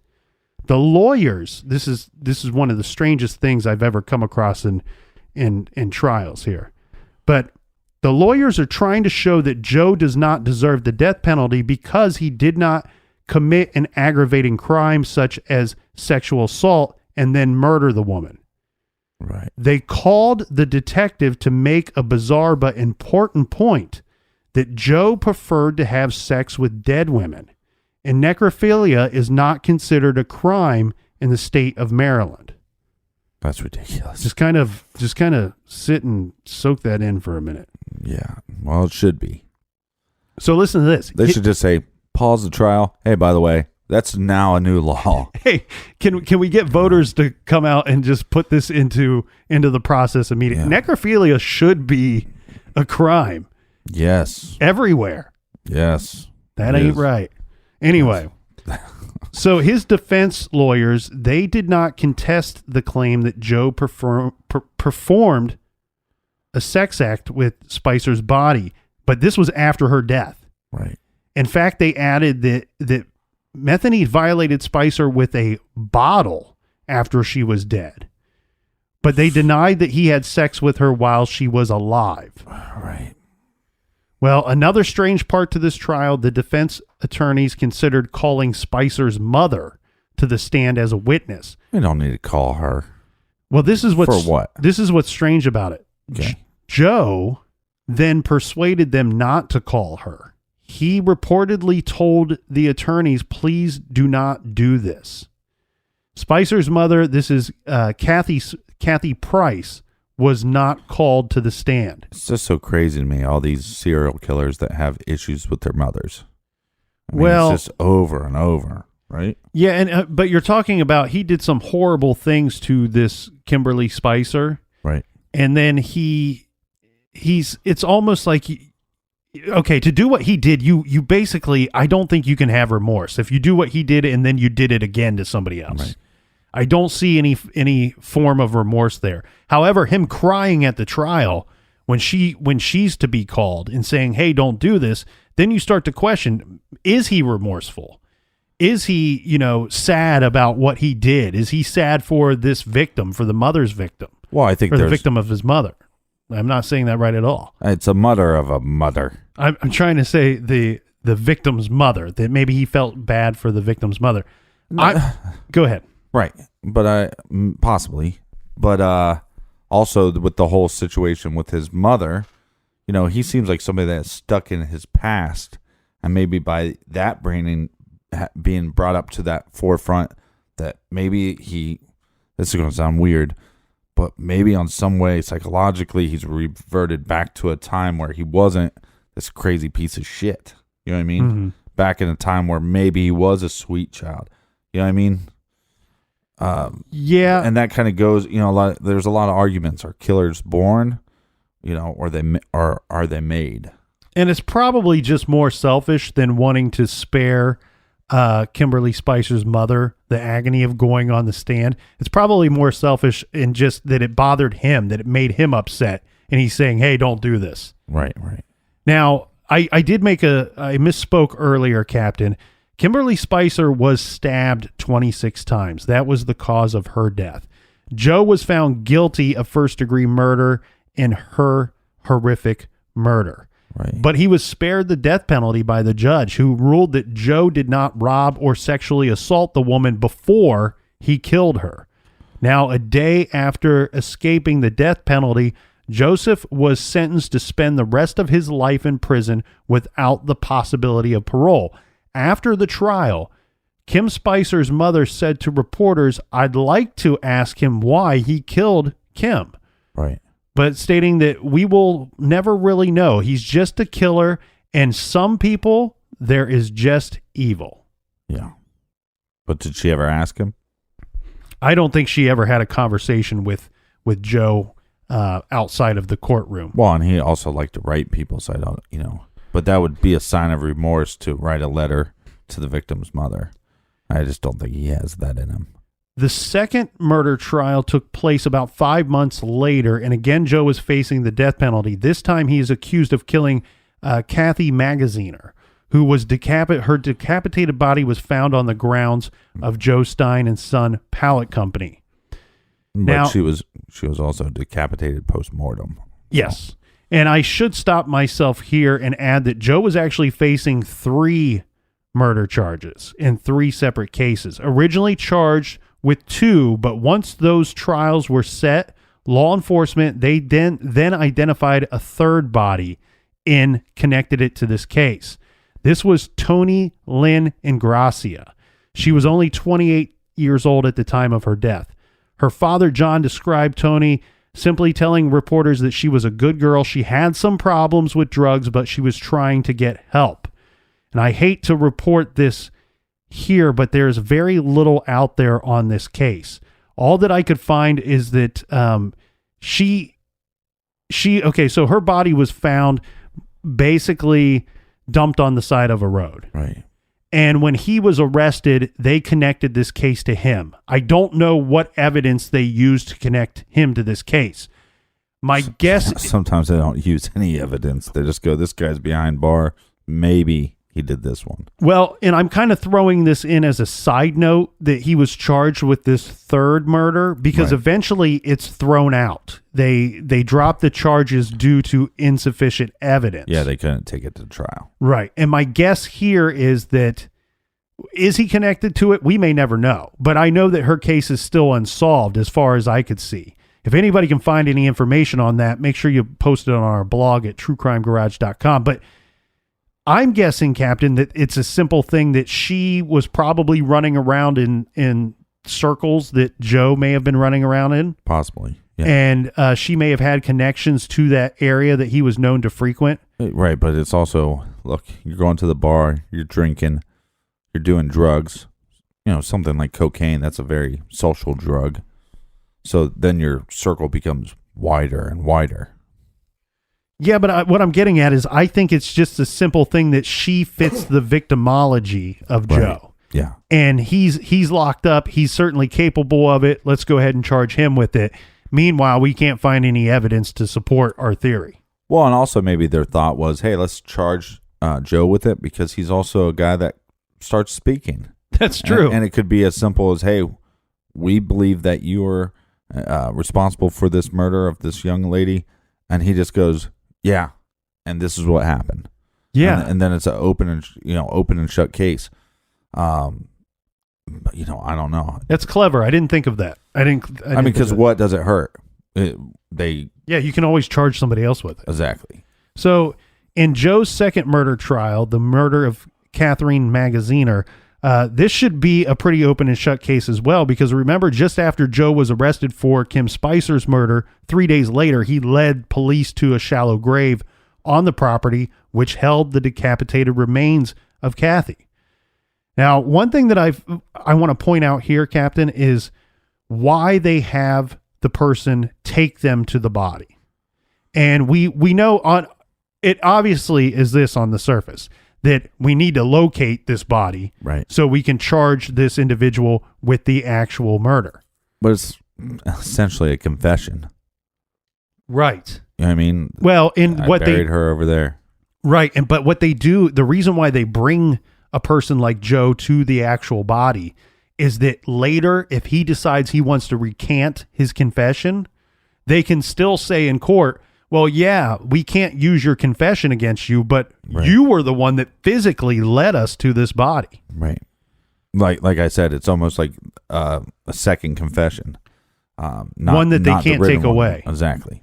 The lawyers, this is one of the strangest things I've ever come across in trials here. But the lawyers are trying to show that Joe does not deserve the death penalty because he did not commit an aggravating crime such as sexual assault and then murder the woman. Right. They called the detective to make a bizarre but important point that Joe preferred to have sex with dead women, and necrophilia is not considered a crime in the state of Maryland. That's ridiculous. Just kind of sit and soak that in for a minute. Yeah. Well, it should be. So listen to this. They should just say, pause the trial. Hey, by the way, that's now a new law. Hey, can we get voters to come out and just put this into the process immediately? Yeah. Necrophilia should be a crime. Yes. Everywhere. Yes. That It ain't is. right. Anyway, so his defense lawyers, they did not contest the claim that Joe performed a sex act with Spicer's body, but this was after her death. Right. In fact, they added that Metheny violated Spicer with a bottle after she was dead, but they denied that he had sex with her while she was alive. Right. Well, another strange part to this trial, the defense attorneys considered calling Spicer's mother to the stand as a witness. We don't need to call her. Well, this is what's For what? This is what's strange about it. Okay. Joe then persuaded them not to call her. He reportedly told the attorneys, please do not do this. Spicer's mother, this is Kathy Price, was not called to the stand. It's just so crazy to me, all these serial killers that have issues with their mothers. I mean, Well, it's just over and over, right? Yeah, and but you're talking about he did some horrible things to this Kimberly Spicer, Right. and then he's it's almost like okay, to do what he did, you basically, I don't think you can have remorse if you do what he did and then you did it again to somebody else. Right. I don't see any form of remorse there. However, him crying at the trial when she's to be called and saying, "Hey, don't do this," then you start to question: is he remorseful? Is he, sad about what he did? Is he sad for this victim, for the mother's victim, Well, I think or the victim of his mother? I'm not saying that right at all. It's a mother of a mother. I'm trying to say the victim's mother, that maybe he felt bad for the victim's mother. Go ahead. Right. But possibly. But also with the whole situation with his mother, he seems like somebody that's stuck in his past, and maybe by that brain being brought up to that forefront, that maybe this is going to sound weird, but maybe on some way psychologically he's reverted back to a time where he wasn't this crazy piece of shit. You know what I mean? Mm-hmm. Back in a time where maybe he was a sweet child. You know what I mean? Yeah. And that kind of goes, there's a lot of arguments. Are killers born, or are they made? And it's probably just more selfish than wanting to spare Kimberly Spicer's mother the agony of going on the stand. It's probably more selfish in just that it bothered him, that it made him upset, and he's saying, hey, don't do this. Right. Now, I misspoke earlier, Captain. Kimberly Spicer was stabbed 26 times. That was the cause of her death. Joe was found guilty of first-degree murder in her horrific murder. Right. But he was spared the death penalty by the judge, who ruled that Joe did not rob or sexually assault the woman before he killed her. Now, a day after escaping the death penalty, Joseph was sentenced to spend the rest of his life in prison without the possibility of parole. After the trial, Kim Spicer's mother said to reporters, I'd like to ask him why he killed Kim. Right. But stating that we will never really know. He's just a killer, and some people, there is just evil. Yeah. But did she ever ask him? I don't think she ever had a conversation with Joe outside of the courtroom. Well, and he also liked to write people, so I don't, but that would be a sign of remorse to write a letter to the victim's mother. I just don't think he has that in him. The second murder trial took place about 5 months later, and again, Joe was facing the death penalty. This time, he is accused of killing Kathy Magaziner, who was her decapitated body was found on the grounds of Joe Stein and Son Pallet Company. But now, she was also decapitated post-mortem. Yes, and I should stop myself here and add that Joe was actually facing 3 murder charges in 3 separate cases. Originally charged with 2, but once those trials were set, law enforcement, they then identified a third body and connected it to this case. This was Toni Lynn Ingracia. She was only 28 years old at the time of her death. Her father, John, described Toni simply telling reporters that she was a good girl. She had some problems with drugs, but she was trying to get help. And I hate to report this here, but there's very little out there on this case. All that I could find is that so her body was found basically dumped on the side of a road. Right. And when he was arrested, they connected this case to him. I don't know what evidence they used to connect him to this case. My guess... Sometimes they don't use any evidence. They just go, this guy's behind bar. Maybe he did this one. Well, and I'm kind of throwing this in as a side note that he was charged with this third murder because eventually it's thrown out. They dropped the charges due to insufficient evidence. Yeah, they couldn't take it to trial. Right. And my guess here is that, is he connected to it? We may never know. But I know that her case is still unsolved as far as I could see. If anybody can find any information on that, make sure you post it on our blog at truecrimegarage.com. But I'm guessing, Captain, that it's a simple thing that she was probably running around in circles that Joe may have been running around in. Possibly, yeah. And she may have had connections to that area that he was known to frequent. Right, but it's also, look, you're going to the bar, you're drinking, you're doing drugs, something like cocaine, that's a very social drug. So then your circle becomes wider and wider. Yeah, but what I'm getting at is I think it's just a simple thing that she fits the victimology of Joe. Yeah. And he's locked up. He's certainly capable of it. Let's go ahead and charge him with it. Meanwhile, we can't find any evidence to support our theory. Well, and also maybe their thought was, hey, let's charge Joe with it because he's also a guy that starts speaking. That's true. And it could be as simple as, hey, we believe that you are responsible for this murder of this young lady. And he just goes, yeah, and this is what happened. Yeah, and then it's an open and shut case. But, I don't know. That's clever. I didn't think of that. I mean, because what does it hurt? You can always charge somebody else with it. Exactly. So in Joe's second murder trial, the murder of Catherine Magaziner, this should be a pretty open and shut case as well, because remember, just after Joe was arrested for Kim Spicer's murder, 3 days later, he led police to a shallow grave on the property, which held the decapitated remains of Kathy. Now, one thing that I want to point out here, Captain, is why they have the person take them to the body. And we know on it obviously is this on the surface, that we need to locate this body, right, so we can charge this individual with the actual murder. But it's essentially a confession. Right. You know what I mean? Well, I buried her over there. Right. But what they do, the reason why they bring a person like Joe to the actual body is that later, if he decides he wants to recant his confession, they can still say in court, well, yeah, we can't use your confession against you, but you were the one that physically led us to this body. Right. Like I said, it's almost like a second confession. One that they can't take away. Exactly.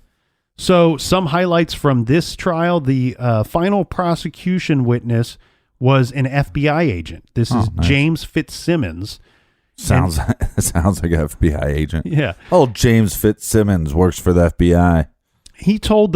So some highlights from this trial, the final prosecution witness was an FBI agent. This is nice. James Fitzsimmons. Sounds like an FBI agent. Yeah. Oh, James Fitzsimmons works for the FBI. He told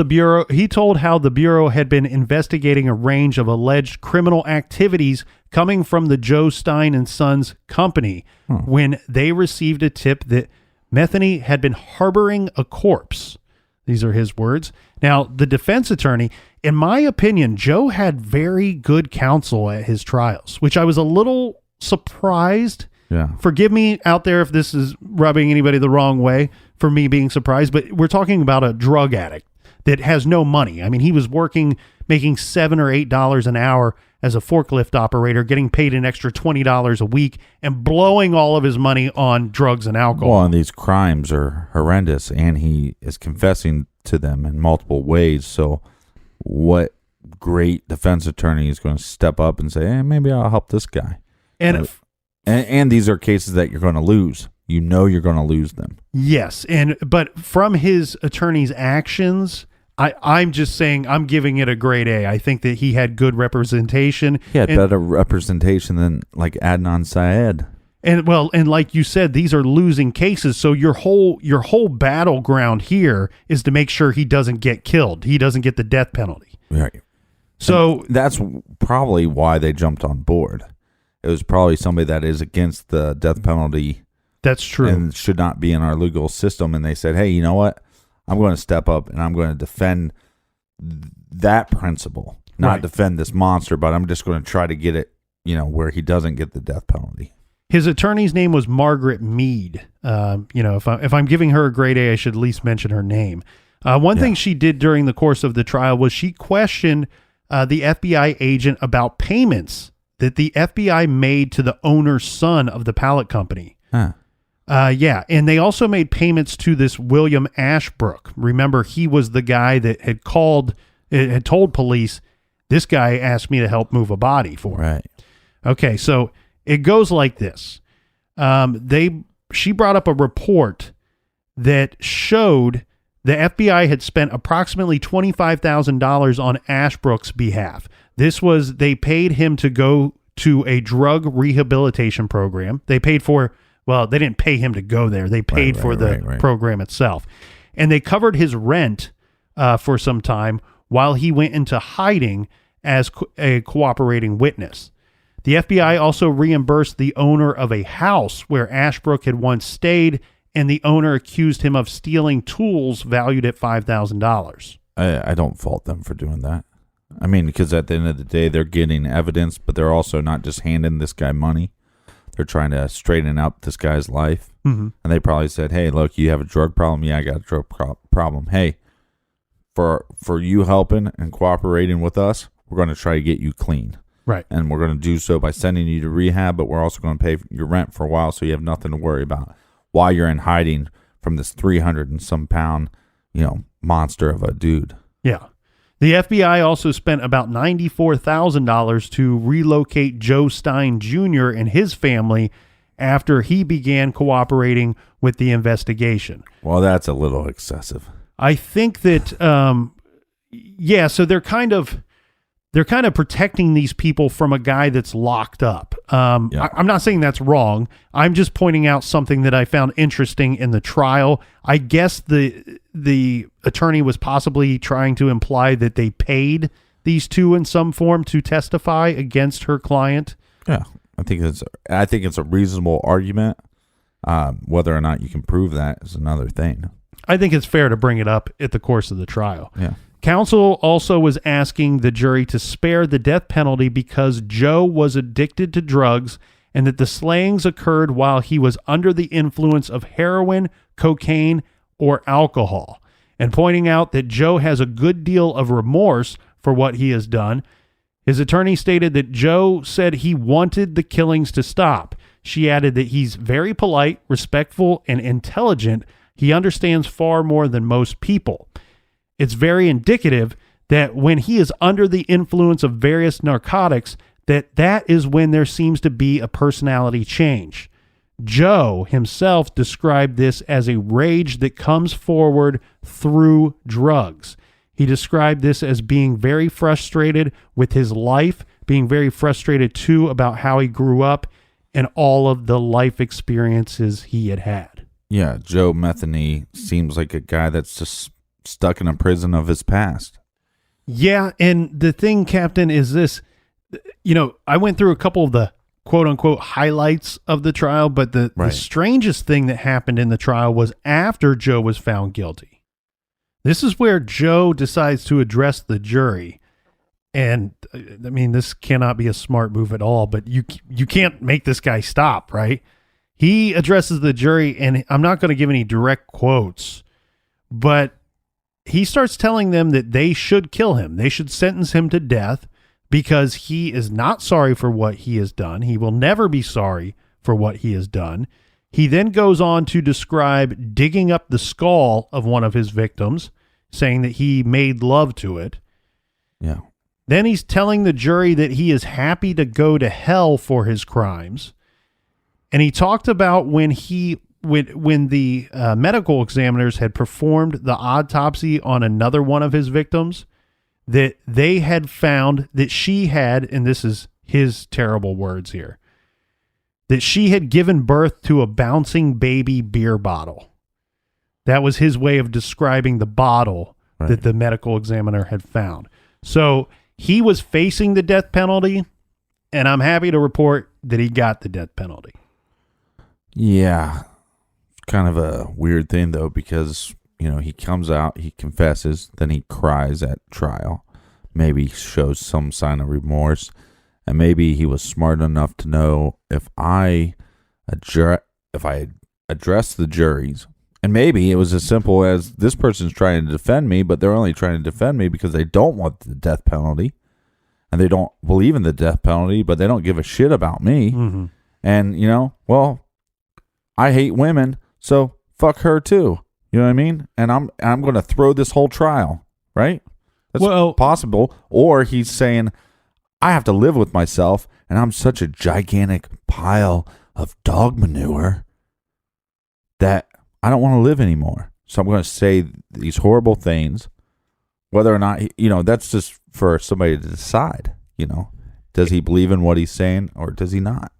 how the Bureau had been investigating a range of alleged criminal activities coming from the Joe Stein and Sons company when they received a tip that Metheny had been harboring a corpse. These are his words. Now, the defense attorney, in my opinion, Joe had very good counsel at his trials, which I was a little surprised. Yeah. Forgive me out there if this is rubbing anybody the wrong way for me being surprised, but we're talking about a drug addict that has no money. I mean, he was making $7 or $8 an hour as a forklift operator, getting paid an extra $20 a week and blowing all of his money on drugs and alcohol. Well, and these crimes are horrendous, and he is confessing to them in multiple ways. So what great defense attorney is going to step up and say, hey, maybe I'll help this guy? And these are cases that you're going to lose. You know you're going to lose them. Yes, but from his attorney's actions, I'm just saying I'm giving it a grade A. I think that he had good representation. He had better representation than like Adnan Syed. And like you said, these are losing cases. So your whole battleground here is to make sure he doesn't get killed. He doesn't get the death penalty. Right. So and that's probably why they jumped on board. It was probably somebody that is against the death penalty. That's true. And should not be in our legal system. And they said, hey, you know what? I'm going to step up and I'm going to defend that principle, not defend this monster, but I'm just going to try to get it, where he doesn't get the death penalty. His attorney's name was Margaret Mead. If I'm giving her a grade A, I should at least mention her name. One thing she did during the course of the trial was she questioned the FBI agent about payments that the FBI made to the owner's son of the pallet company. Huh. And they also made payments to this William Ashbrook. Remember, he was the guy that had told police, this guy asked me to help move a body for him. Right. Okay, so it goes like this. She brought up a report that showed the FBI had spent approximately $25,000 on Ashbrook's behalf. They paid him to go to a drug rehabilitation program. They paid for, they didn't pay him to go there. They paid for the program itself. And they covered his rent for some time while he went into hiding as a cooperating witness. The FBI also reimbursed the owner of a house where Ashbrook had once stayed, and the owner accused him of stealing tools valued at $5,000. I don't fault them for doing that. I mean, because at the end of the day, they're getting evidence, but they're also not just handing this guy money. They're trying to straighten out this guy's life. Mm-hmm. And they probably said, hey, look, you have a drug problem? Yeah, I got a drug problem. Hey, for you helping and cooperating with us, we're going to try to get you clean. Right. And we're going to do so by sending you to rehab, but we're also going to pay your rent for a while so you have nothing to worry about while you're in hiding from this 300 and some pound, monster of a dude. Yeah. The FBI also spent about $94,000 to relocate Joe Stein Jr. and his family after he began cooperating with the investigation. Well, that's a little excessive. I think that, Yeah, so they're kind of protecting these people from a guy that's locked up. I'm not saying that's wrong. I'm just pointing out something that I found interesting in the trial. I guess the attorney was possibly trying to imply that they paid these two in some form to testify against her client. Yeah, I think it's a reasonable argument. Whether or not you can prove that is another thing. I think it's fair to bring it up at the course of the trial. Yeah. Counsel also was asking the jury to spare the death penalty because Joe was addicted to drugs and that the slayings occurred while he was under the influence of heroin, cocaine, or alcohol, and pointing out that Joe has a good deal of remorse for what he has done. His attorney stated that Joe said he wanted the killings to stop. She added that he's very polite, respectful, and intelligent. He understands far more than most people. It's very indicative that when he is under the influence of various narcotics, that is when there seems to be a personality change. Joe himself described this as a rage that comes forward through drugs. He described this as being very frustrated with his life, being very frustrated too about how he grew up and all of the life experiences he had had. Yeah, Joe Metheny seems like a guy that's just stuck in a prison of his past. Yeah, and the thing, Captain, is this. I went through a couple of the quote-unquote highlights of the trial, but the strangest thing that happened in the trial was after Joe was found guilty. This is where Joe decides to address the jury. And, I mean, this cannot be a smart move at all, but you can't make this guy stop, right? He addresses the jury, and I'm not going to give any direct quotes, but he starts telling them that they should kill him. They should sentence him to death because he is not sorry for what he has done. He will never be sorry for what he has done. He then goes on to describe digging up the skull of one of his victims, saying that he made love to it. Yeah. Then he's telling the jury that he is happy to go to hell for his crimes. And he talked about when the medical examiners had performed the autopsy on another one of his victims, that they had found that she had, and this is his terrible words here, that she had given birth to a bouncing baby beer bottle. That was his way of describing the bottle that the medical examiner had found. So he was facing the death penalty, and I'm happy to report that he got the death penalty. Yeah. Kind of a weird thing, though, because, he comes out, he confesses, then he cries at trial, maybe shows some sign of remorse, and maybe he was smart enough to know if I address the juries, and maybe it was as simple as this person's trying to defend me, but they're only trying to defend me because they don't want the death penalty, and they don't believe in the death penalty, but they don't give a shit about me. Mm-hmm. And, I hate women, so fuck her too. You know what I mean? And I'm going to throw this whole trial, right? That's possible. Or he's saying, I have to live with myself, and I'm such a gigantic pile of dog manure that I don't want to live anymore. So I'm going to say these horrible things, whether or not, that's just for somebody to decide, Does he believe in what he's saying or does he not?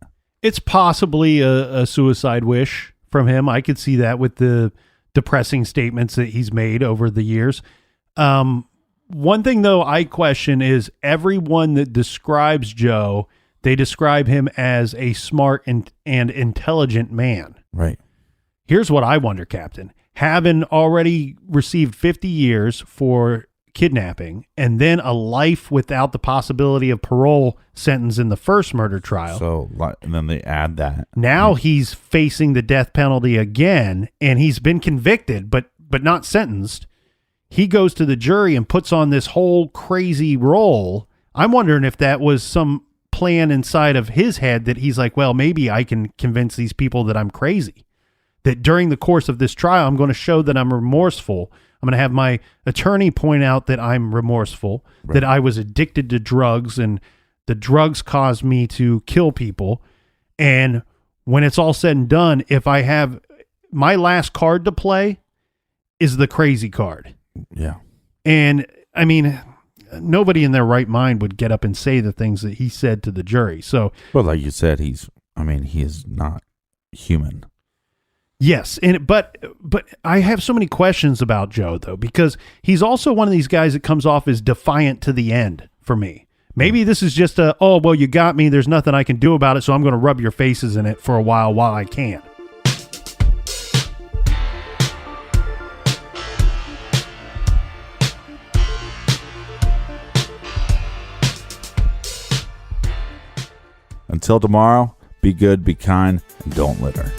It's possibly a suicide wish from him. I could see that with the depressing statements that he's made over the years. One thing, though, I question is everyone that describes Joe, they describe him as a smart and intelligent man. Right. Here's what I wonder, Captain. Having already received 50 years for kidnapping and then a life without the possibility of parole sentence in the first murder trial. So, and then they add that. Now he's facing the death penalty again, and he's been convicted, but not sentenced. He goes to the jury and puts on this whole crazy role. I'm wondering if that was some plan inside of his head that he's like, well, maybe I can convince these people that I'm crazy. That during the course of this trial, I'm going to show that I'm remorseful. I'm going to have my attorney point out that I'm remorseful, that I was addicted to drugs and the drugs caused me to kill people. And when it's all said and done, if I have my last card to play is the crazy card. Yeah. And I mean, nobody in their right mind would get up and say the things that he said to the jury. So, Well, like you said, he is not human. yes, but I have so many questions about Joe, though, because he's also one of these guys that comes off as defiant to the end for me. Maybe this is just oh, well, you got me. There's nothing I can do about it, so I'm going to rub your faces in it for a while I can. Until tomorrow, be good, be kind, and don't litter.